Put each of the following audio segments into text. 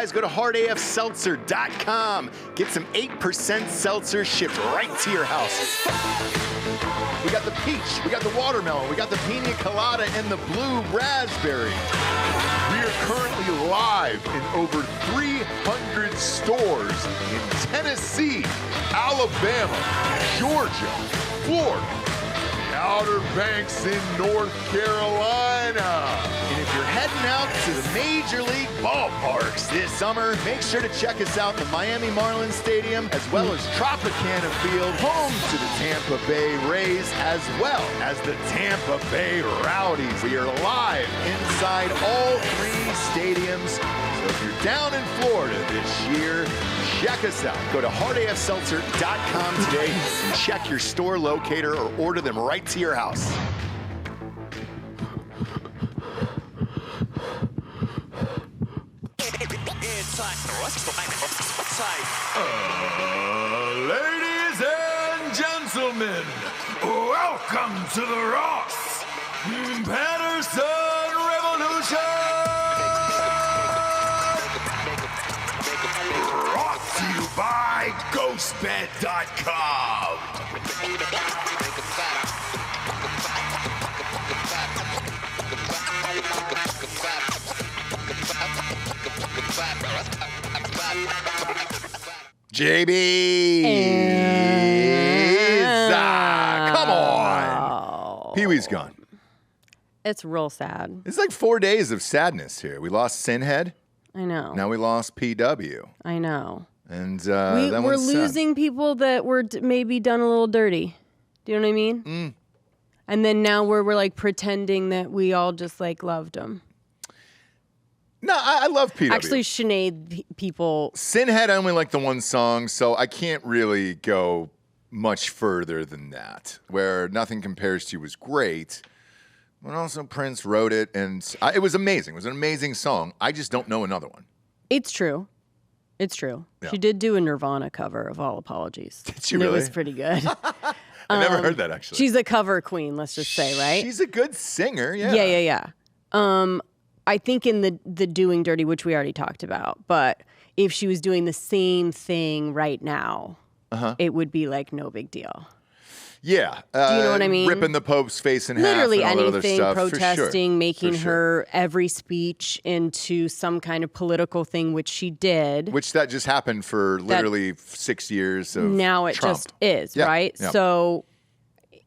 guys, go to hardafseltzer.com. Get some 8% seltzer shipped right to your house. We got the peach, we got the watermelon, we got the pina colada, and the blue raspberry. We are currently live in over 300 stores in Tennessee, Alabama, Georgia, Florida, the Outer Banks in North Carolina. And if you're heading out to the Major League ballparks this summer, make sure to check us out at the Miami Marlins Stadium, as well as Tropicana Field, home to the Tampa Bay Rays, as well as the Tampa Bay Rowdies. We are live inside all three stadiums. So if you're down in Florida this year, check us out. Go to hardafseltzer.com today and check your store locator or order them right to your house. Ladies and gentlemen, welcome to the Ross Patterson Revolution! Brought to you by GhostBed.com. JB! Come on! Pee-wee's gone. It's real sad. It's like 4 days of sadness here. We lost Sinhead. I know. Now we lost PW. I know. And we're losing people that were maybe done a little dirty. Do you know what I mean? Mm. And then now we're like pretending that we all just like loved them. No, I love PW. Actually, Sinead people. Sinhead, I only like the one song, so I can't really go much further than that. Where Nothing Compares to You was great, but also Prince wrote it, and it was amazing. It was an amazing song. I just don't know another one. It's true. It's true. Yeah. She did do a Nirvana cover of All Apologies. Did she really? It was pretty good. I never heard that, actually. She's a cover queen, let's just say, right? She's a good singer, yeah. Yeah. I think in the Doing Dirty, which we already talked about, but if she was doing the same thing right now, it would be like no big deal. Yeah. Do you know what I mean? Ripping the Pope's face in Literally half and all that anything, other stuff. protesting, making her every speech into some kind of political thing, which she did. Which that just happened for literally 6 years of now it Trump. just is, Yeah. right? Yeah. So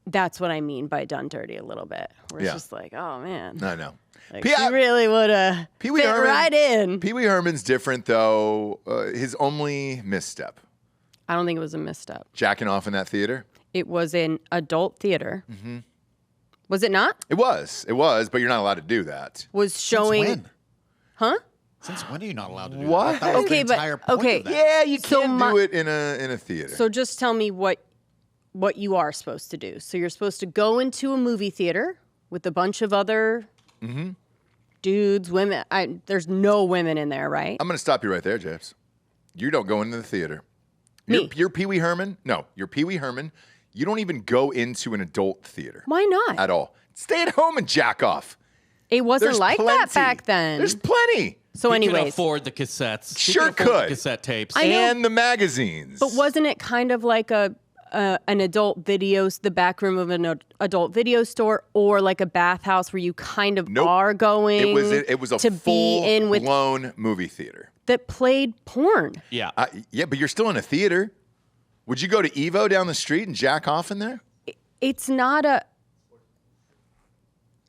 that's what I mean by done dirty a little bit. Where it's just like, oh, man. I know. Like, she really would have fit right in. PeeWee Herman's different, though. His only misstep. I don't think it was a misstep. Jacking off in that theater? It was an adult theater. Mm-hmm. Was it not? It was, but you're not allowed to do that. Was showing... Since when? Huh? Since when are you not allowed to do what? that? Okay, but... Okay. Yeah, you can't do it in a theater. So just tell me what you are supposed to do. So you're supposed to go into a movie theater with a bunch of other... Mm-hmm. Dudes, women. There's no women in there, right? I'm going to stop you right there, James. You don't go into the theater. Me? You're PeeWee Herman? No, you're PeeWee Herman. You don't even go into an adult theater. Why not? At all. Stay at home and jack off. It wasn't There's like plenty. that back then. There's plenty. So He anyways. could afford the cassettes. Sure He could. Afford could. the cassette tapes. I know. And the magazines. But wasn't it kind of like an adult video, the back room of an adult video store, or like a bathhouse where you kind of are going it was a to be in with full-blown movie theater. that played porn? Yeah. Yeah, but you're still in a theater. Would you go to Evo down the street and jack off in there? It's not a...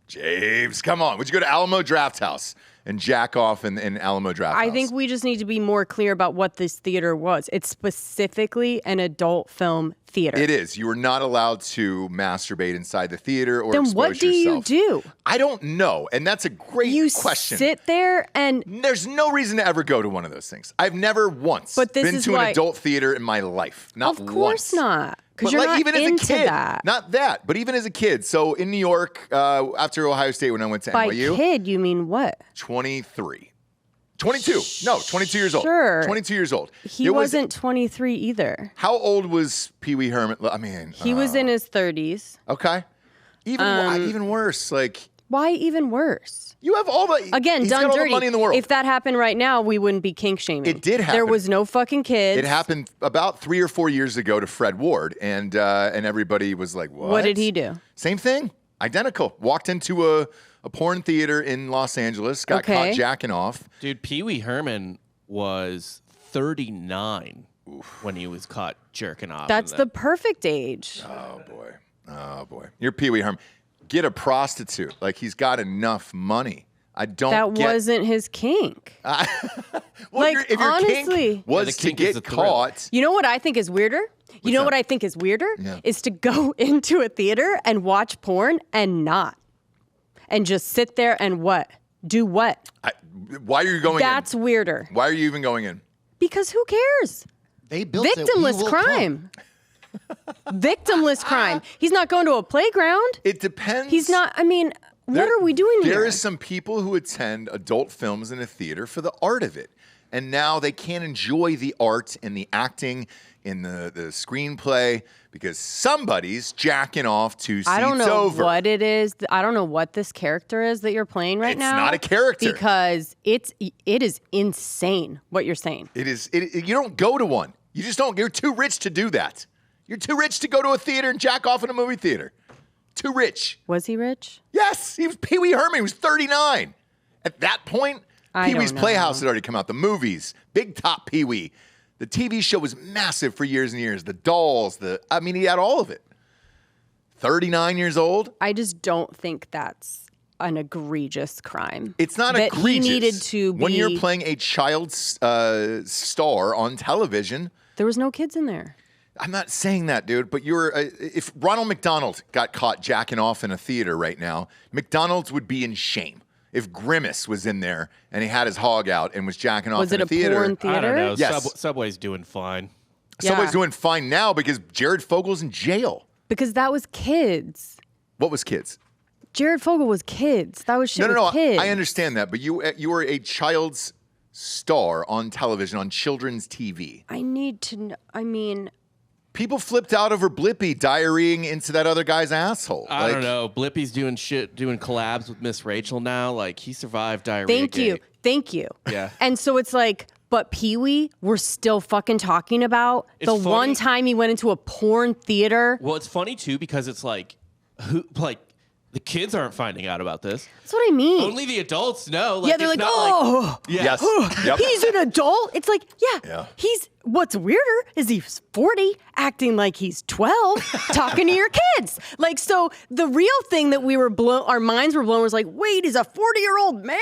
James, come on. Would you go to Alamo Draft House and jack off in Alamo Draft House? I think we just need to be more clear about what this theater was. It's specifically an adult film theater. It is. You are not allowed to masturbate inside the theater or then expose what do yourself. you do? I don't know, and that's a great question. You sit there and... There's no reason to ever go to one of those things. I've never once been to an adult theater in my life. Not once. Of course not. Because But you're not even into as a kid, that. Not that, but even as a kid. So in New York, after Ohio State, when I went to By NYU. kid, you mean what? 23. 22. No, 22 years old. Sure. 22 years old. He wasn't 23 either. How old was PeeWee Herman? I mean, He was in his 30s. Okay. Even worse, like Why even worse? You have all the Again, he's done got all dirty. the money in the world. If that happened right now, we wouldn't be kink shaming. It did happen. There was no fucking kids. It happened about 3 or 4 years ago to Fred Ward, and everybody was like, "What? What did he do?" Same thing, identical. Walked into a porn theater in Los Angeles, got caught jacking off. Dude, PeeWee Herman was 39 when he was caught jerking off. That's the perfect age. Oh boy, you're Pee-wee Herman. Get a prostitute. Like, he's got enough money. I don't. That wasn't his kink. Well, like, if your honestly, kink was the to kink is get the thrill. caught. You know what I think is weirder? You know that? what I think is weirder? Yeah. Is to go into a theater and watch porn and not. And just sit there and what? Do what? Why are you going in? That's weirder. Why are you even going in? Because who cares? They built it. We Victimless will crime. Victimless crime. He's not going to a playground. It depends. He's not. I mean, what are we doing here? There is some people who attend adult films in a theater for the art of it. And now they can't enjoy the art and the acting in the screenplay because somebody's jacking off 2 seats over. I don't know what it is. I don't know what this character is that you're playing right now. It's not a character. Because it is insane what you're saying. It is. You don't go to one. You just don't. You're too rich to do that. You're too rich to go to a theater and jack off in a movie theater. Too rich. Was he rich? Yes, he was Pee-wee Herman. He was 39. At that point, Pee-wee's Playhouse had already come out. The movies, Big Top Pee-wee. The TV show was massive for years and years. The dolls, he had all of it. 39 years old. I just don't think that's an egregious crime. It's not that egregious. He needed to be. When you're playing a child star on television. There was no kids in there. I'm not saying that, dude, but if Ronald McDonald got caught jacking off in a theater right now, McDonald's would be in shame. If Grimace was in there and he had his hog out and was jacking off in a theater. Was it a porn theater? I don't know. Yes. Subway's doing fine. Subway's doing fine now because Jared Fogel's in jail. Because that was kids. What was kids? Jared Fogle was kids. That was shit No. with kids. I understand that, but you were a child's star on television, on children's TV. I need to know. People flipped out over Blippi diarrheaing into that other guy's asshole. I don't know. Blippi's doing collabs with Miss Rachel now. Like, he survived diarrhea. Thank you. Yeah. And so it's like, but Pee-wee, we're still fucking talking about It's the funny. one time he went into a porn theater. Well, it's funny too because it's like, the kids aren't finding out about this. That's what I mean. Only the adults know. Like, Yeah, they're it's like, not oh, Yes. Yep. he's an adult. It's like, Yeah. what's weirder is he's 40, acting like he's 12, talking to your kids. Like, so the real thing that our minds were blown was like, wait, he's a 40-year-old man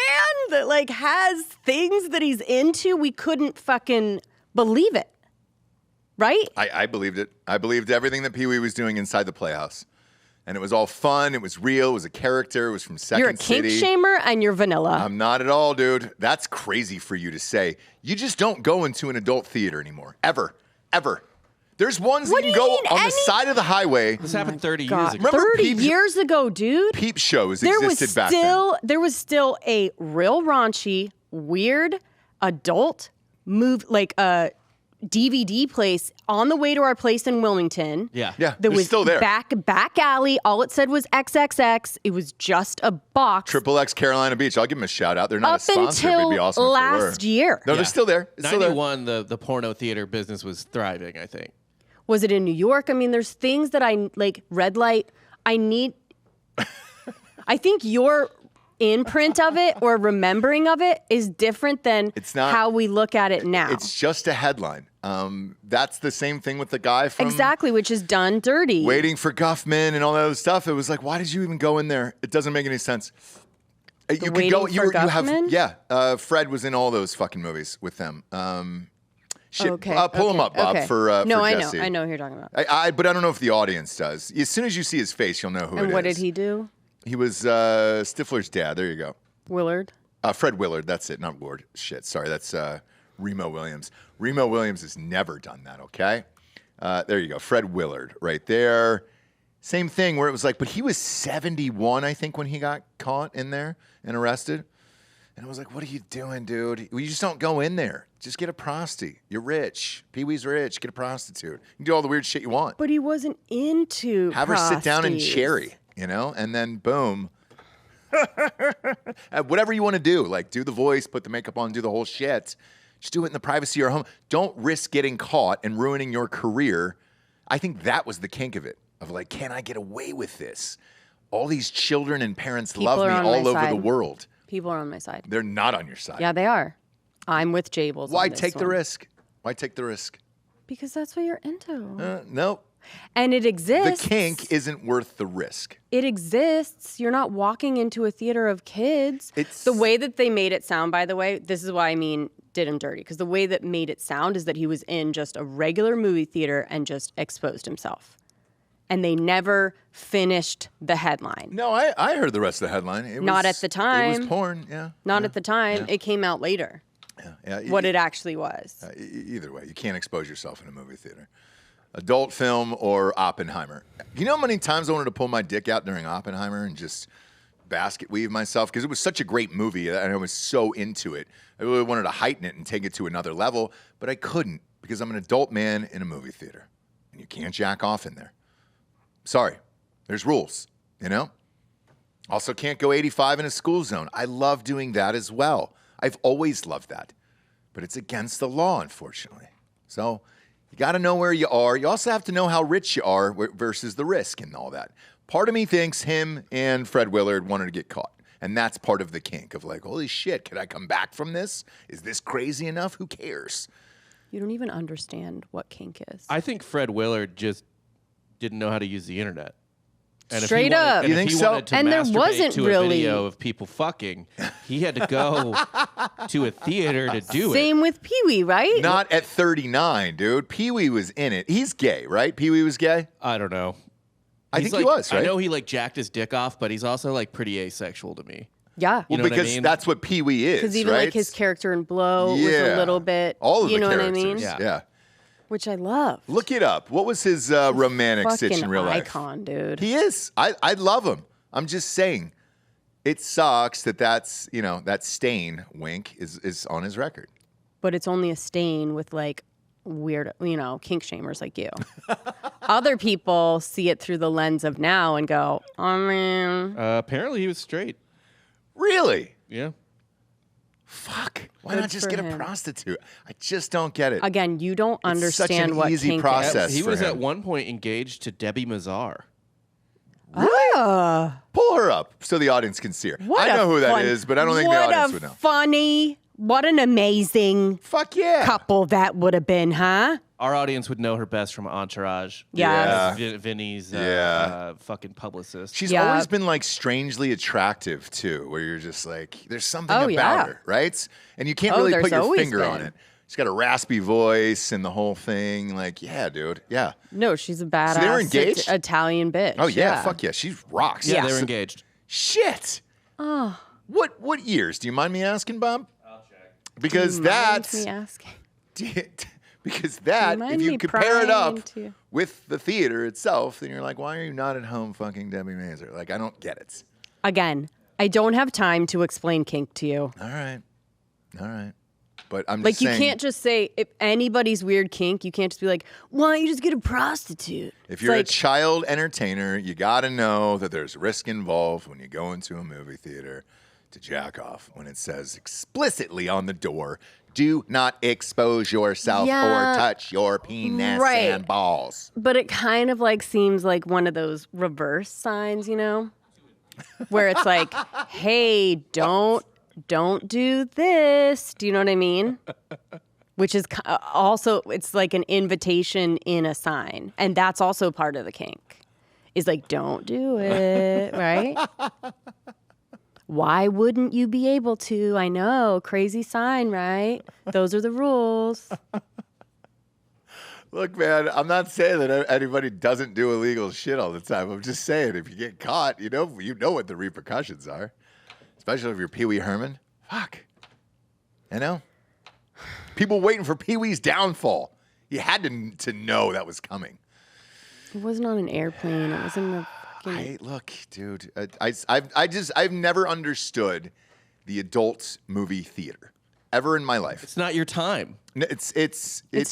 that like has things that he's into. We couldn't fucking believe it. Right? I believed it. I believed everything that Pee-wee was doing inside the Playhouse. And it was all fun. It was real. It was a character. It was from Second You're a kink City. shamer and you're vanilla. I'm not at all, dude. That's crazy for you to say. You just don't go into an adult theater anymore. Ever. There's ones What that you do can you go mean, on the side of the highway. This happened 30 God, years ago. Remember 30 Peep- years ago, dude. Peep shows There existed back then. There was still a real raunchy, weird adult move, like a DVD place on the way to our place in Wilmington. Yeah. Yeah, That they're was still there. back alley. All it said was XXX. It was just a box. Triple X Carolina Beach. I'll give them a shout out. They're not Up a sponsor. But until it'd be awesome last if they were. year. No, Yeah. they're still there. It's still there. 91, the porno theater business was thriving, I think. Was it in New York? I mean, there's things that I like. Red light. I need. I think your imprint of it or remembering of it is different than It's not- how we look at it now. It's just a headline. That's the same thing with the guy from Exactly, which is done dirty. Waiting for Guffman and all that other stuff. It was like, why did you even go in there? It doesn't make any sense. You could Waiting go. for You have. Guffman? Yeah. Fred was in all those fucking movies with them. Shit, Okay. pull him up, Bob, okay. for No, I Jesse. know. I know who you're talking about. But I don't know if the audience does. As soon as you see his face, you'll know who it is. And what did he do? He was Stifler's dad. There you go. Willard. Fred Willard. That's it. Not Ward. Shit. Sorry. That's Remo Williams. Remo Williams has never done that. Okay. There you go. Fred Willard right there. Same thing where it was like, but he was 71, I think, when he got caught in there and arrested. And I was like, what are you doing, dude? You just don't go in there. Just get a prosty. You're rich. Pee-wee's rich. Get a prostitute. You can do all the weird shit you want. But he wasn't into Have her sit down and prosties. cherry, and then boom. Whatever you want to do, like do the voice, put the makeup on, do the whole shit. Just do it in the privacy of your home. Don't risk getting caught and ruining your career. I think that was the kink of it, of like, can I get away with this? All these children and parents love me all over the world. People are on my side. They're not on your side. Yeah, they are. I'm with Jables. Why take the risk? Why take the risk? Because that's what you're into. No. And it exists. The kink isn't worth the risk. It exists. You're not walking into a theater of kids. It's the way that they made it sound, by the way, this is why I mean did him dirty. Because the way that made it sound is that he was in just a regular movie theater and just exposed himself. And they never finished the headline. No, I heard the rest of the headline. Not at the time. It was porn, yeah. Not at the time. Yeah. It came out later. Yeah. What it actually was. Either way, you can't expose yourself in a movie theater. Adult film or Oppenheimer. You know how many times I wanted to pull my dick out during Oppenheimer and just basket weave myself? Because it was such a great movie and I was so into it. I really wanted to heighten it and take it to another level, but I couldn't because I'm an adult man in a movie theater. And you can't jack off in there. Sorry. There's rules, you know? Also can't go 85 in a school zone. I love doing that as well. I've always loved that. But it's against the law, unfortunately. So you got to know where you are. You also have to know how rich you are versus the risk and all that. Part of me thinks him and Fred Willard wanted to get caught. And that's part of the kink of like, holy shit, could I come back from this? Is this crazy enough? Who cares? You don't even understand what kink is. I think Fred Willard just didn't know how to use the internet. And Straight up. You think so? And there wasn't to really a video of people fucking. He had to go to a theater to do it. Same with PeeWee, right? Not at 39, dude. PeeWee was in it. He's gay, right? PeeWee was gay? I don't know. I think he was, right? I know he like jacked his dick off, but he's also like pretty asexual to me. Yeah. You know because what I mean? that's what PeeWee is, Because even right? like his character in Blow was a little bit, all of you the know what I characters. mean? Yeah. Which I love. Look it up. What was his romantic Fucking sitch in real life? icon, dude. He is. I love him. I'm just saying, it sucks that's, you know, that stain, wink, is on his record. But it's only a stain with like weird, you know, kink shamers like you. Other people see it through the lens of now and go, oh man. Apparently he was straight. Really? Yeah. Fuck. Why Good not just for get a him. prostitute? I just don't get it. Again, you don't understand such an what easy kink process. is. He for was him. at one point engaged to Debbie Mazar. Pull her up so the audience can see her. What I know who that fun- is, but I don't think the audience would know. What an amazing Fuck yeah. couple that would have been, huh? Our audience would know her best from Entourage. Yes. Vinny's fucking publicist. She's Yeah. always been like strangely attractive too, where you're just like, there's something Oh, about yeah. her, right? And you can't Oh, really there's put your always finger on been. it. She's got a raspy voice and the whole thing. Like, yeah, dude. Yeah. No, she's a badass they were engaged? Italian bitch. Oh, yeah. Fuck yeah. She rocks. yeah, Yeah. they were engaged. Shit. Oh. What years? Do you mind me asking, Bob? I'll check. Because Do you mind that's. me asking? Because that, mind if you me compare it prying up into- with the theater itself, then you're like, why are you not at home fucking Debbie Mazar? Like, I don't get it. Again, I don't have time to explain kink to you. All right. But I'm just Like, you saying, can't just say, if anybody's weird kink, you can't just be like, why don't you just get a prostitute? if It's you're a like, child entertainer, you got to know that there's risk involved when you go into a movie theater to jack off when it says explicitly on the door, do not expose yourself Yeah. or touch your penis Right. and balls. but it kind of like seems like one of those reverse signs, you know? Where it's like, hey, don't do this. Do you know what I mean? Which is also, it's like an invitation in a sign. And that's also part of the kink. Is like, don't do it, right? Why wouldn't you be able to? I know, crazy sign, right? Those are the rules. Look, man, I'm not saying that anybody doesn't do illegal shit all the time. I'm just saying if you get caught, you know what the repercussions are. Especially if you're PeeWee Herman. Fuck. You know? People waiting for Pee-wee's downfall. You had to know that was coming. It wasn't on an airplane. It was in the fucking... Look, dude, I've never understood the adult movie theater. ever in my life. It's not your time. It's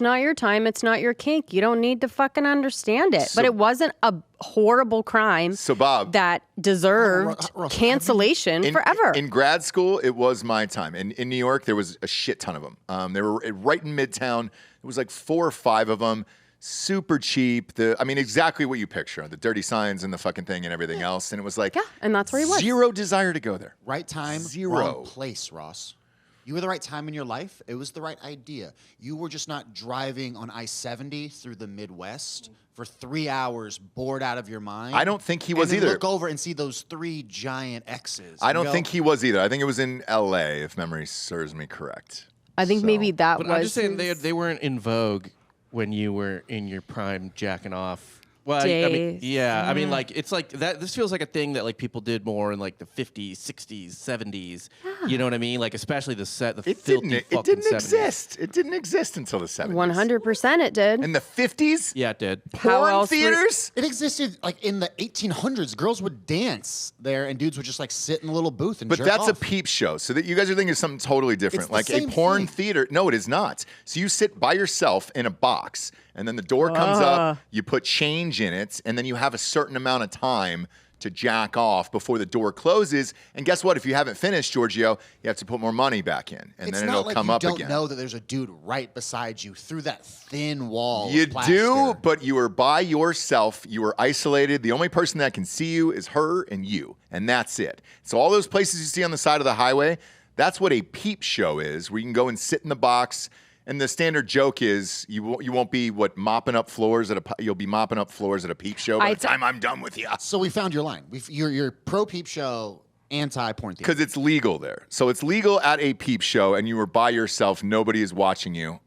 not your time. It's not your kink. You don't need to fucking understand it. But it wasn't a horrible crime. So Bob, that deserved cancellation forever. In grad school, it was my time. In New York, there was a shit ton of them. They were right in Midtown. It was like 4 or 5 of them. Super cheap. Exactly what you picture. The dirty signs and the fucking thing and everything else. And it was like, yeah, and that's where he was. Zero desire to go there. Right time, wrong place, Ross. You were the right time in your life. It was the right idea. You were just not driving on I-70 through the Midwest for 3 hours, bored out of your mind. I don't think he was either. Look over and see those 3 giant X's. I don't think he was either. I think it was in L.A., if memory serves me correct. I think maybe that was. I'm just saying they weren't in vogue when you were in your prime jacking off. Well, it's like that. This feels like a thing that like people did more in like the 50s, 60s, 70s. Yeah. You know what I mean? Like especially the filthy fucking 70s. It didn't exist. It didn't exist until the 70s. 100% it did. In the 50s? Yeah, it did. Porn theaters? It existed like in the 1800s. Girls would dance there, and dudes would just like sit in a little booth and jerk that's off. a peep show. So that you guys are thinking of something totally different. It's like the a same porn thing. theater. No, it is not. So you sit by yourself in a box, and then the door comes up, you put change in it, and then you have a certain amount of time to jack off before the door closes. And guess what? If you haven't finished, Giorgio, you have to put more money back in, and then it'll come up again. It's not like you don't know that there's a dude right beside you through that thin wall. You of plaster. do, but you are by yourself. You are isolated. The only person that can see you is her and you, and that's it. So all those places you see on the side of the highway, that's what a peep show is, where you can go and sit in the box. And the standard joke is you won't be mopping up floors you'll be mopping up floors at a peep show by the time I'm done with you. So we found your line. You're pro peep show, anti porn theater. Because it's legal there. So it's legal at a peep show, and you are by yourself. Nobody is watching you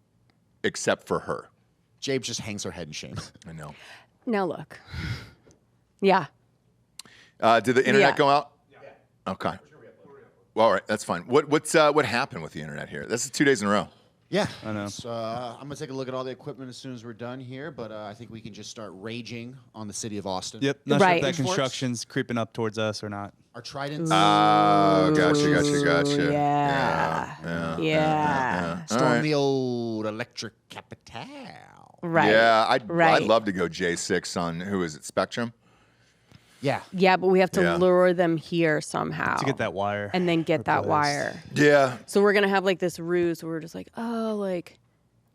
except for her. Jabe just hangs her head in shame. I know. Now look. Yeah. Did the internet go out? Yeah. Okay. Well, all right, that's fine. What happened with the internet here? This is 2 days in a row. Yeah, I know. So, I'm gonna take a look at all the equipment as soon as we're done here, but I think we can just start raging on the city of Austin. Yep. Not Right. sure if that construction's creeping up towards us or not. Our tridents. Oh, gotcha. Yeah. Storm All right. the old electric capital. Right. Yeah, I'd Right. love to go J6 on, who is it, Spectrum? Yeah. Yeah, but we have to Yeah. lure them here somehow. To get that wire. And then get that replaced. wire. Yeah. So we're going to have like this ruse where we're just like,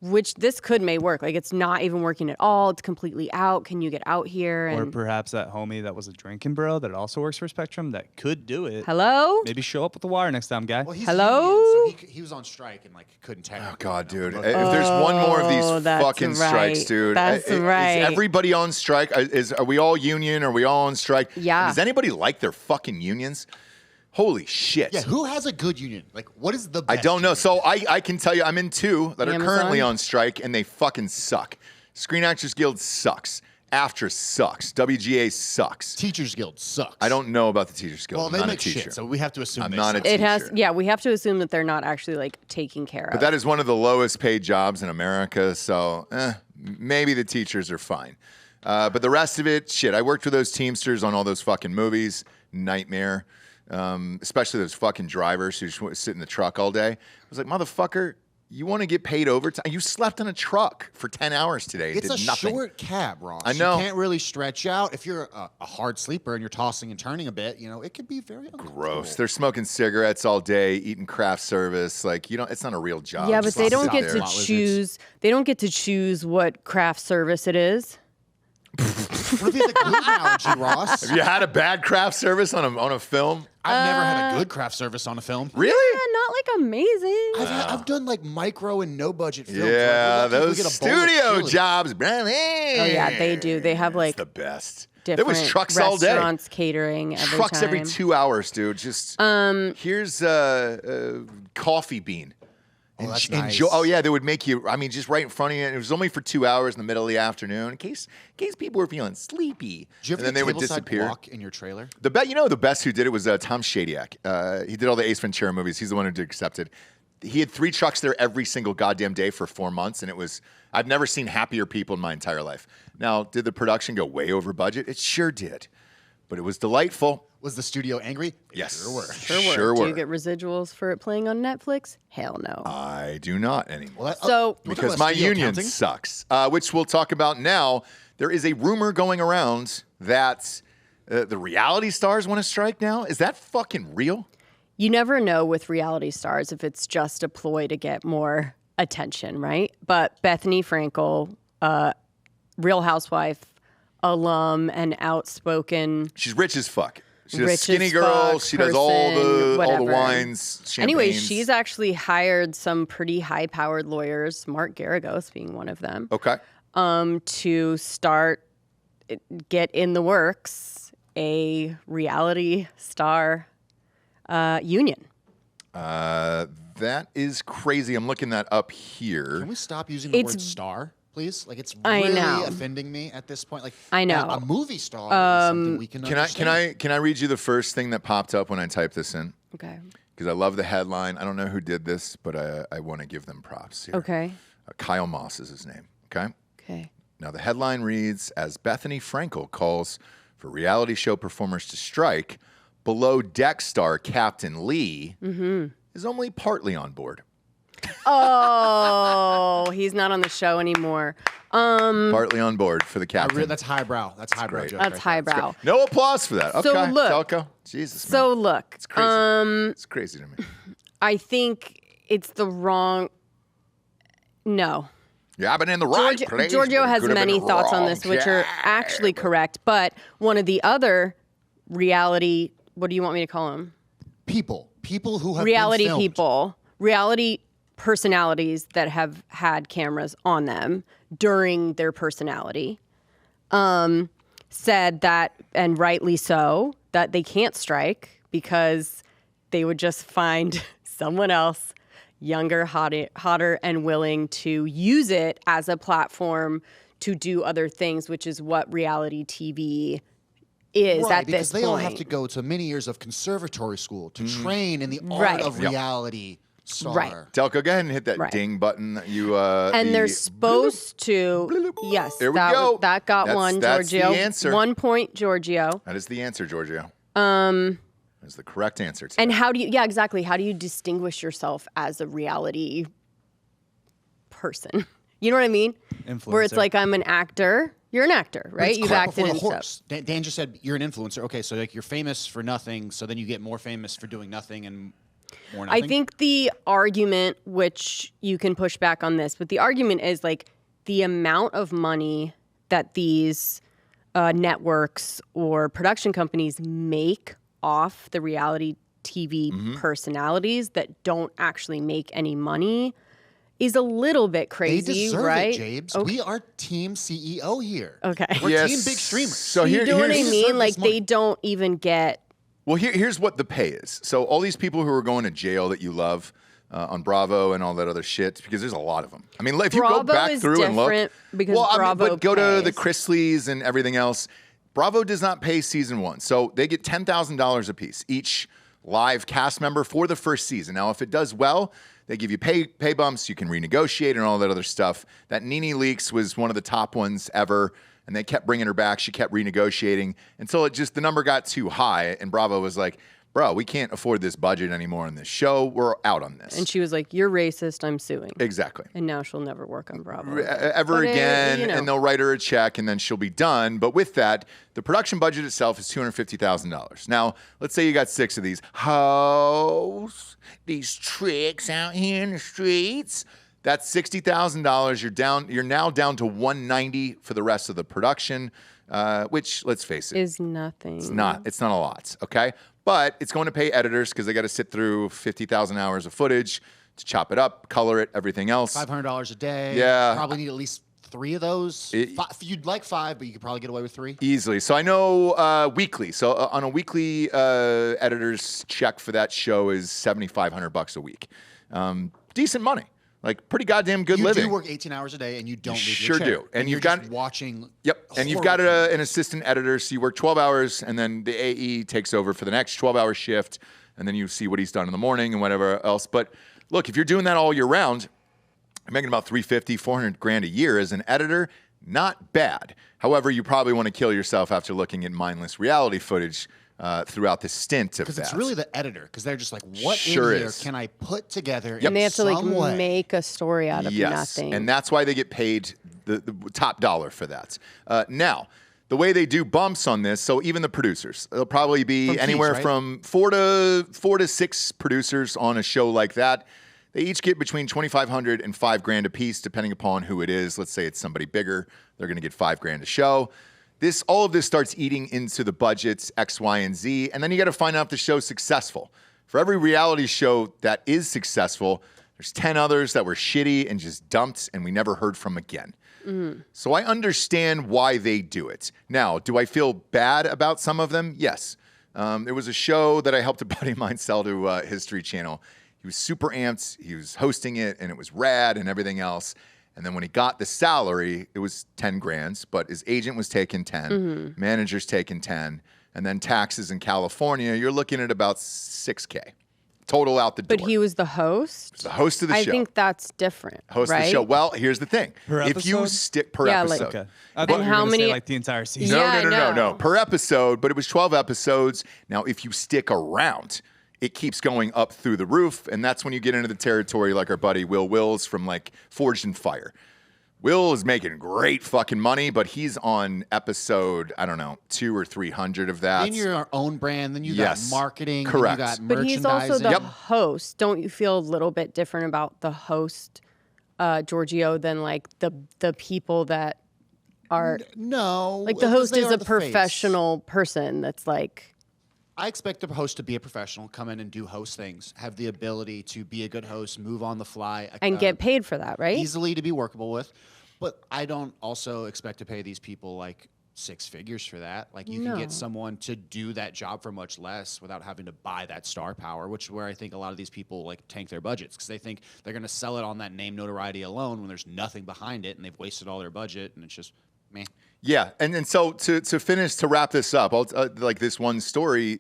which this may work. Like it's not even working at all. It's completely out. Can you get out here? Or And perhaps that homie that was a drinking bro that also works for Spectrum that could do it. hello? Maybe show up with the wire next time, guy. Well, he's Hello? union, so he was on strike and like couldn't technically. Oh, God, dude. Look, If there's one more of these that's fucking strikes, right. dude. That's right. Is everybody on strike? Are we all union? Are we all on strike? Yeah. Does anybody like their fucking unions? Holy shit. Yeah, who has a good union? Like, what is the I best don't know. union? So I can tell you, I'm in 2 that are Amazon? currently on strike, and they fucking suck. Screen Actors Guild sucks. AFTRA sucks. WGA sucks. Teachers Guild sucks. I don't know about the Teachers Guild. Well, I'm they not make a teacher. shit, so we have to assume I'm they not a suck. teacher. It has, yeah, we have to assume that they're not actually like taking care of. But that is one of the lowest paid jobs in America, so maybe the teachers are fine. But the rest of it, shit. I worked with those Teamsters on all those fucking movies. Nightmare. Especially those fucking drivers who just sit in the truck all day. I was like, motherfucker, you want to get paid overtime? You slept in a truck for 10 hours today. It's did a nothing. short cab, Ross. I know. You can't really stretch out. If you're a hard sleeper and you're tossing and turning a bit, it could be very uncomfortable. Gross. They're smoking cigarettes all day, eating craft service. Like, it's not a real job. Yeah, but Just they sit don't get there. to Lot lizards. choose. They don't get to choose what craft service it is. What if you had the glue analogy, Ross? Have you had a bad craft service on a film? I've never had a good craft service on a film. Really? Yeah, not like amazing. I've done like micro and no budget films. Yeah, Like, we're lucky if we those get a bowl of studio chili. jobs. Oh yeah, they do. They have like the best. different There was trucks all day. restaurants catering every Trucks time. every 2 hours, dude. Just here's coffee bean. that's nice. Oh yeah, they would make you. I mean, just right in front of you. And it was only for 2 hours in the middle of the afternoon, in case people were feeling sleepy. Did you And ever then get they would tableside disappear. guac in your trailer? The best who did it was Tom Shadyac. He did all the Ace Ventura movies. He's the one who did Accepted. He had 3 trucks there every single goddamn day for 4 months, and I've never seen happier people in my entire life. Now, did the production go way over budget? It sure did. but it was delightful. Was the studio angry? Yes. Sure were. Sure Do were. you get residuals for it playing on Netflix? Hell no. I do not anymore. Well, So- because my union sucks, which we'll talk about now. There is a rumor going around that the reality stars want to strike now. Is that fucking real? You never know with reality stars if it's just a ploy to get more attention, right? But Bethany Frankel, Real Housewife alum and outspoken. She's rich as fuck. She's a Rich skinny as girl. fuck She does all the whatever. wines. Anyway, champagnes. she's actually hired some pretty high-powered lawyers, Mark Garagos being one of them, okay. to get in the works a reality star union. That is crazy. I'm looking that up here. Can we stop using the It's- word star, please? Like, it's I really know. offending me at this point. Like, I know. A movie star is something we can understand. Can I read you the first thing that popped up when I typed this in? Okay. Because I love the headline. I don't know who did this, but I want to give them props here. Okay. Kyle Moss is his name. Okay. Okay. Now the headline reads: as Bethany Frankel calls for reality show performers to strike, below deck star Captain Lee is only partly on board. Oh, he's not on the show anymore. Partly on board for the captain. That's highbrow. That's highbrow. great. joke That's right there. highbrow. No applause for that. Okay, So look- Delco. Jesus, man. So look, It's crazy. It's crazy to me. I think it's the wrong. No. Yeah, I've been in the right place. Giorgio but it has could have many been thoughts on wrong. this, which are Yeah, actually but- correct. But one of the other reality, what do you want me to call them? People who have Reality been filmed. people, reality personalities that have had cameras on them during their personality, said that, and rightly so, that they can't strike because they would just find someone else younger, hotter, and willing to use it as a platform to do other things, which is what reality TV is Right, at because this they point. all have to go to many years of conservatory school to train in the art Right. of Yep. reality star. Right. Delco, go ahead and hit that Right. ding button that you. And they're supposed to, yes, There we that, go. that got That's- one, that's the Giorgio. answer. 1 point, Giorgio. That is the answer, Giorgio. That's the correct answer. To And that. how do you, yeah, exactly. How do you distinguish yourself as a reality person? You know what I mean? Where it's Influencer. like, I'm an actor. You're an actor, But right? it's You've cart acted before in the stuff. horse. Dan just said you're an influencer. Okay, so like you're famous for nothing, so then you get more famous for doing nothing and more nothing. I think the argument, which you can push back on this, but the argument is like the amount of money that these networks or production companies make off the reality TV personalities that don't actually make any money is a little bit they crazy, deserve right? it, Jabes. Okay. We are team CEO here. Okay. We're Yes. team big streamers. So You know what I here's mean? deserve Like this money. they don't even get. well, here's what the pay is. So all these people who are going to jail that you love on Bravo and all that other shit, because there's a lot of them. I mean, if you go Bravo back is through and look, different because well, Bravo but go to the pays. Chrisleys and everything else. Bravo does not pay season one, so they get $10,000 a piece each live cast member for the first season. Now, if it does well, they give you pay bumps. You can renegotiate and all that other stuff. That Nene Leakes was one of the top ones ever, and they kept bringing her back. She kept renegotiating until the number got too high, and Bravo was like, bro, we can't afford this budget anymore on this show. We're out on this. And she was like, "You're racist. I'm suing." Exactly. And now she'll never work on Bravo Ever But again, you know. and they'll write her a check, and then she'll be done. But with that, the production budget itself is $250,000. Now, let's say you got 6 of these hoes, these tricks out here in the streets. That's $60,000. You're now down to $190 for the rest of the production, which, let's face it, is nothing. it's not a lot, okay? But it's going to pay editors because they got to sit through 50,000 hours of footage to chop it up, color it, everything else. $500 a day. Yeah. Probably need at least 3 of those. You'd like 5, but you could probably get away with 3. Easily. So I know weekly. So on a weekly editor's check for that show is $7,500 a week. Decent money. Like pretty goddamn good You living. do work 18 hours a day, and you don't leave Sure your chair. do. And you're you've got- just watching. Yep. And you've got an assistant editor, so you work 12 hours, and then the AE takes over for the next 12-hour shift, and then you see what he's done in the morning and whatever else. But look, if you're doing that all year round, you're making about $350,000, $400,000 a year as an editor. not bad. However, you probably want to kill yourself after looking at mindless reality footage throughout the stint of that. Because it's really the editor, because they're just like, what Sure in here is. can I put together And they have to like way? make a story out of nothing. And that's why they get paid the top dollar for that. Now, the way they do bumps on this, so even the producers, it'll probably be anywhere from 4 to 6 producers on a show like that. They each get between $2,500 and $5,000 a piece, depending upon who it is. Let's say it's somebody bigger, they're going to get $5,000 a show. All of this starts eating into the budgets X, Y, and Z, and then you got to find out if the show's successful. For every reality show that is successful, there's 10 others that were shitty and just dumped, and we never heard from again. So I understand why they do it. Now, do I feel bad about some of them? Yes. There was a show that I helped a buddy of mine sell to History Channel. He was super amped. He was hosting it, and it was rad and everything else. And then when he got the salary, it was $10,000, but his agent was taking 10, manager's taking 10, and then taxes in California, you're looking at about $6K total out the door. But he was the host? He was the host of the show. I think that's different, Host right? of the show. Well, here's the thing. If you stick per episode. Okay. I thought you were how gonna say, many- like the entire season. No. Per episode, but it was 12 episodes. Now, if you stick around, it keeps going up through the roof, and that's when you get into the territory like our buddy Will Wills from like Forged in Fire. Will is making great fucking money, but he's on episode, I don't know, 200 or 300 of that. Then your own brand, then you got marketing, correct. then you got But merchandising. he's also the host. Don't you feel a little bit different about the host, Giorgio, than like the people that are No. like the because host they is are a the face. professional person that's like I expect the host to be a professional, come in and do host things, have the ability to be a good host, move on the fly. and get paid for that, right? Easily to be workable with. But I don't also expect to pay these people like 6 figures for that. Like you can get someone to do that job for much less without having to buy that star power, which is where I think a lot of these people like tank their budgets because they think they're going to sell it on that name notoriety alone when there's nothing behind it and they've wasted all their budget and it's just meh. Yeah, and so to wrap this up, like this one story,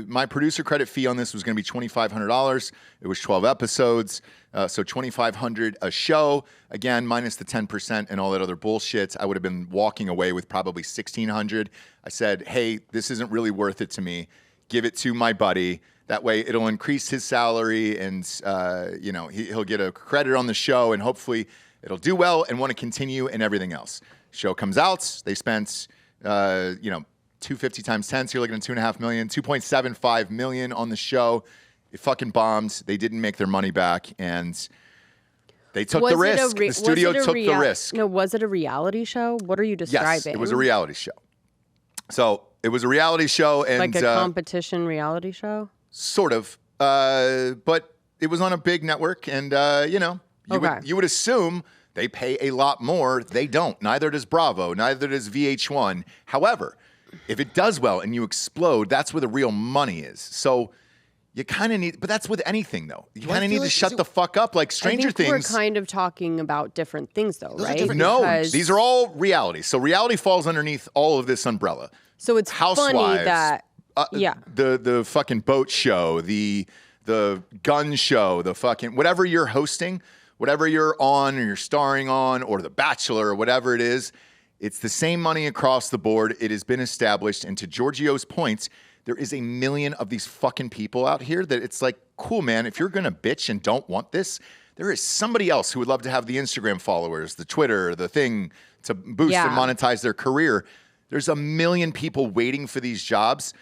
my producer credit fee on this was going to be $2,500. It was 12 episodes, so $2,500 a show. Again, minus the 10% and all that other bullshit. I would have been walking away with probably $1,600. I said, hey, this isn't really worth it to me. Give it to my buddy. That way, it'll increase his salary, and he'll get a credit on the show, and hopefully, it'll do well and want to continue and everything else. Show comes out. They spent, 250 times 10, so you're looking at $2.5 million, $2.75 million on the show. It fucking bombed. They didn't make their money back, and they took the risk. The studio took the risk. No, was it a reality show? What are you describing? Yes, it was a reality show. So it was a reality show, and like a competition reality show. Sort of, but it was on a big network, and you would assume. They pay a lot more. They don't. Neither does Bravo. Neither does VH1. However, if it does well and you explode, that's where the real money is. So you kind of need, but that's with anything, though. You kind of need to shut the fuck up. Like Stranger Things. We're kind of talking about different things, though, right? No, these are all reality. So reality falls underneath all of this umbrella. So it's Housewives, funny that, the fucking boat show, the gun show, the fucking whatever you're hosting. Whatever you're on or you're starring on or The Bachelor or whatever it is, it's the same money across the board. It has been established. And to Giorgio's point, there is a million of these fucking people out here that it's like, cool, man, if you're going to bitch and don't want this, there is somebody else who would love to have the Instagram followers, the Twitter, the thing to boost and monetize their career. There's a million people waiting for these jobs.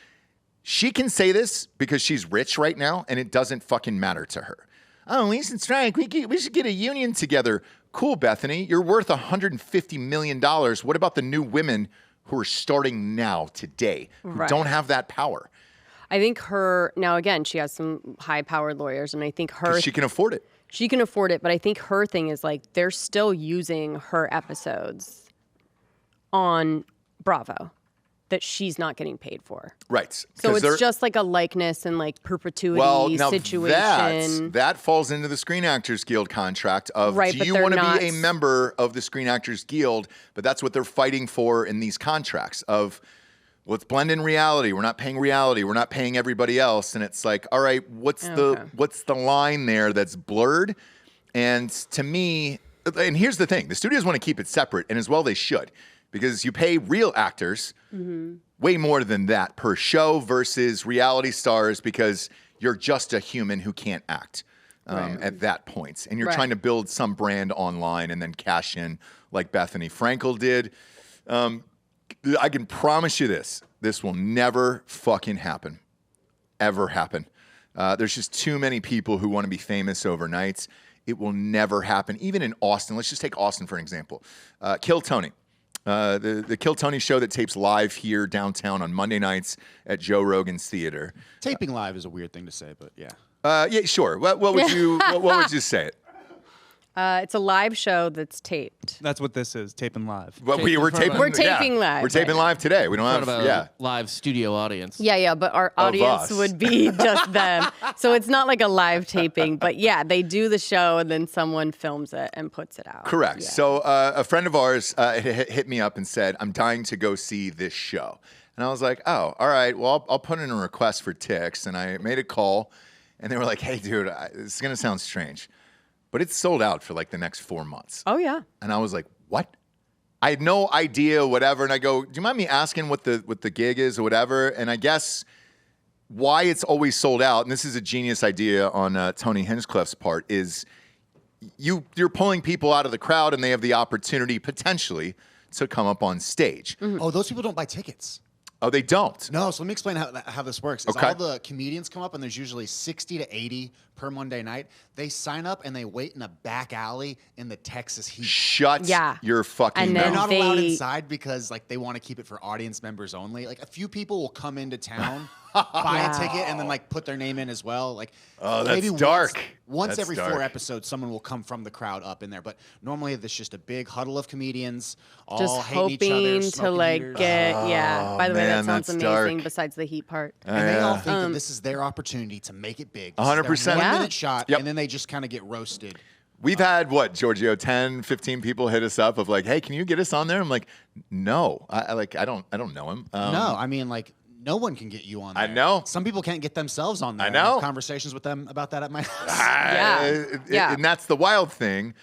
She can say this because she's rich right now and it doesn't fucking matter to her. Oh, Lisa and Strike, we should get a union together. Cool, Bethany. You're worth $150 million. What about the new women who are starting now, today, who don't have that power? I think now again, she has some high-powered lawyers, and I think she can afford it. She can afford it, but I think her thing is like they're still using her episodes on Bravo that she's not getting paid for. Right. So it's just like a likeness and like perpetuity situation. That falls into the Screen Actors Guild contract of do you want to be a member of the Screen Actors Guild? But that's what they're fighting for in these contracts of, let's blend in reality. We're not paying reality. We're not paying everybody else. And it's like, all right, what's the line there that's blurred? And to me, and here's the thing: the studios want to keep it separate, and as well they should, because you pay real actors way more than that per show versus reality stars because you're just a human who can't act at that point, and you're trying to build some brand online and then cash in like Bethany Frankel did. I can promise you this: this will never fucking happen, ever happen. There's just too many people who want to be famous overnight. It will never happen. Even in Austin, let's just take Austin for an example. Kill Tony. The Kill Tony show that tapes live here downtown on Monday nights at Joe Rogan's theater. Taping live is a weird thing to say, but yeah. Yeah, sure. What would you what would you say it? It's a live show that's taped. That's what this is, taping live. But we're taping. We're taping live. We're taping live today. We don't have a live studio audience. Yeah, but our audience would be just them. So it's not like a live taping, but yeah, they do the show and then someone films it and puts it out. Correct. Yeah. So a friend of ours hit me up and said, "I'm dying to go see this show," and I was like, "Oh, all right. Well, I'll put in a request for tickets," and I made a call, and they were like, "Hey, dude, this is gonna sound strange, but it's sold out for like the next 4 months." Oh yeah. And I was like, "What?" I had no idea, whatever. And I go, "Do you mind me asking what the gig is or whatever?" And I guess why it's always sold out, and this is a genius idea on Tony Hinchcliffe's part, is you're pulling people out of the crowd and they have the opportunity potentially to come up on stage. Oh, those people don't buy tickets. Oh, they don't? No, so let me explain how this works. Is Okay. all the comedians come up, and there's usually 60 to 80 per Monday night. They sign up, and they wait in a back alley in the Texas heat. Shut your fucking And mouth. They're then not allowed they- inside because like they want to keep it for audience members only. Like a few people will come into town, buy a ticket, and then like put their name in as well. Like Oh, that's maybe dark. Once That's every dark. 4 episodes, someone will come from the crowd up in there. But normally there's just a big huddle of comedians all Just hating each other, hoping to smoking like heaters. get By the way, man, that sounds that's amazing. dark. Besides the heat part. And they all think that this is their opportunity to make it big. This is their 100%. 1 Yeah. minute shot, Yep. and then they just kind of get roasted. We've had, what, Giorgio, 10, 15 people hit us up of like, "Hey, can you get us on there?" I'm like, "No. I don't know him." No, I mean, like, no one can get you on there. I know. Some people can't get themselves on there. I know. have conversations with them about that at my house. Yeah. And that's the wild thing.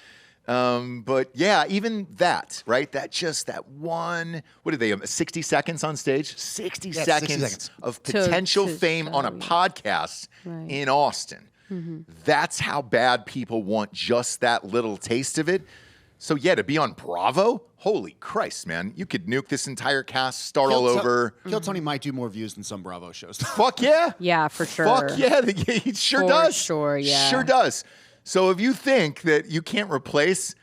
But yeah, even that, right? That one, what did they have? 60 seconds on stage? 60 Yeah, 60 seconds seconds. of potential to fame on a show. podcast Right. in Austin. That's how bad people want just that little taste of it. So yeah, to be on Bravo, holy Christ, man. You could nuke this entire cast, start all over. Kill Tony might do more views than some Bravo shows. Fuck yeah. Yeah, for sure. Fuck yeah, he sure For does. sure, yeah. Sure does. So if you think that you can't replace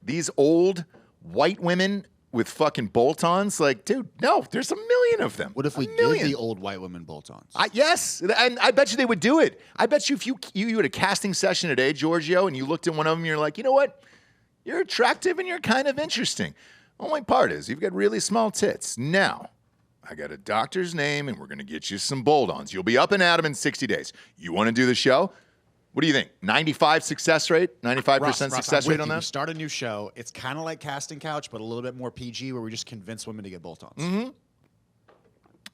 these old white women with fucking bolt-ons, like, dude, no, there's a million of them. What if we A give million. the old white women bolt-ons? Yes, and I bet you they would do it. I bet you if you had a casting session today, Giorgio, and you looked at one of them, you're like, you know what? You're attractive and you're kind of interesting. Only part is you've got really small tits. Now, I got a doctor's name, and we're going to get you some bolt-ons. You'll be up and at 'em in 60 days. You want to do the show? What do you think? 95 success rate? 95% Ross, success I'm with rate on you. We that? start a new show. It's kind of like Casting Couch, but a little bit more PG, where we just convince women to get bolt-ons.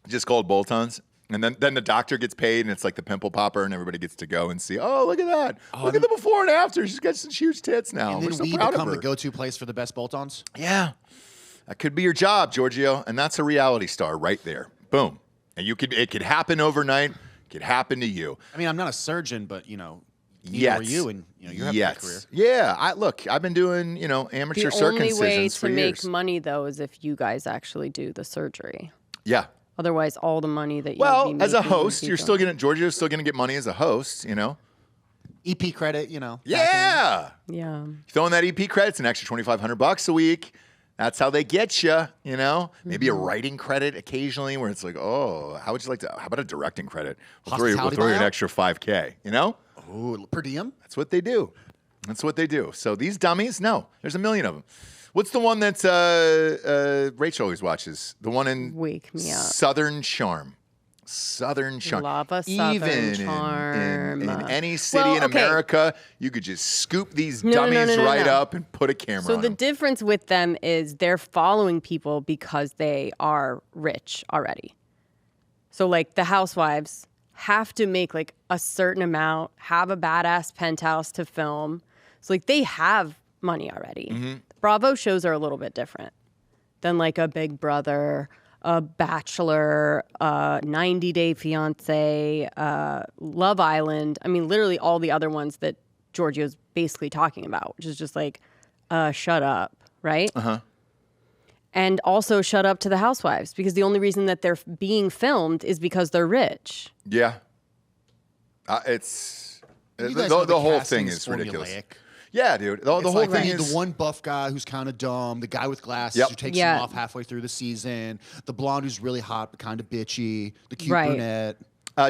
Just called bolt-ons. And then the doctor gets paid, and it's like the pimple popper, and everybody gets to go and see, oh, look at that. Look at the before and after. She's got some huge tits now. And We're then so we proud become of the her. go-to place for the best bolt-ons. Yeah. That could be your job, Giorgio. And that's a reality star right there. Boom. And it could happen overnight. It could happen to you. I mean, I'm not a surgeon, but, you know, Yes. are you, and you have a good career. Yeah. I've been doing, amateur The only circumcisions way for to years. make money though is if you guys actually do the surgery. Yeah. Otherwise, all the money that you Well, be as a making would host, be you're gone. still getting Giorgio's still gonna get money as a host, EP credit, back end. Yeah. Yeah. Throwing that EP credit's an extra $2,500 a week. That's how they get you, Maybe a writing credit occasionally where it's like, oh, how about a directing credit? We'll throw you Hospitality an buyout? extra $5K, Ooh, per diem? That's what they do. So these dummies, no, there's a million of them. What's the one that Rachel always watches? The one in Wake Me Up. Southern Charm. Southern Charm. Love a Southern Even Charm. in any city Well, in okay. America, you could just scoop these No, dummies no. right up and put a camera So on the them. difference with them is they're following people because they are rich already. So like the housewives have to make like a certain amount, have a badass penthouse to film. So like they have money already. Mm-hmm. Bravo shows are a little bit different than like a Big Brother, a Bachelor, 90 Day Fiance, Love Island. I mean, literally all the other ones that Giorgio's basically talking about, which is just like, shut up, right? Uh-huh. And also shut up to the housewives, because the only reason that they're being filmed is because they're rich. Yeah. It's You guys know the whole casting thing is ridiculous. formulaic. Yeah, dude. The It's whole like thing we need is the one buff guy who's kind of dumb, the guy with glasses Yep. who takes Yeah. him off halfway through the season, the blonde who's really hot but kind of bitchy, the cute Right. brunette.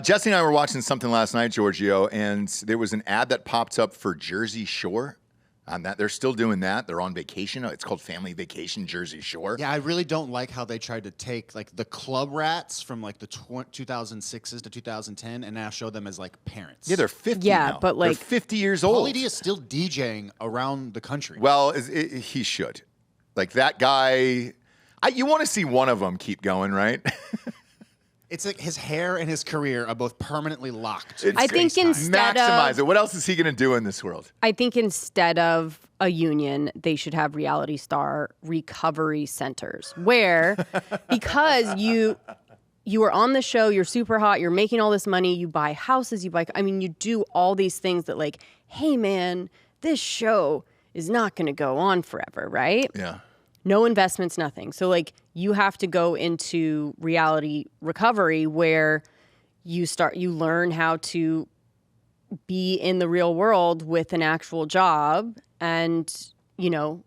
Jesse and I were watching something last night, Giorgio, and there was an ad that popped up for Jersey Shore. That they're still doing that. They're on vacation. It's called Family Vacation Jersey Shore. Yeah, I really don't like how they tried to take like the club rats from like the 2006s to 2010 and now show them as like parents. Yeah, they're 50 Yeah, now. but, like- they're 50 years old. Pauly D is still DJing around the country. Well, he should. Like that guy, you want to see one of them keep going, right? It's like his hair and his career are both permanently locked. I think instead Maximize of it. What else is he going to do in this world? I think instead of a union, they should have reality star recovery centers where, because you are on the show, you're super hot, you're making all this money, you buy houses, you do all these things that like, hey man, this show is not going to go on forever, right? Yeah. No investments, nothing. So like you have to go into reality recovery where you learn how to be in the real world with an actual job and,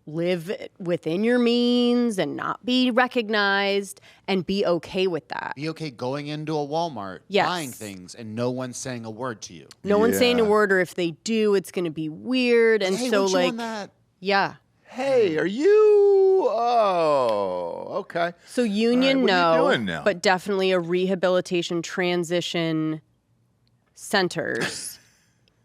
live within your means and not be recognized and be okay with that. Be okay going into a Walmart, Yes. buying things, and no one saying a word to you. No one's saying a Yeah. word, or if they do, it's going to be weird. And Hey, so weren't you like, on that? yeah. Hey, are you? Oh, okay. So union, All right, what are you no, doing now? but definitely a rehabilitation transition centers,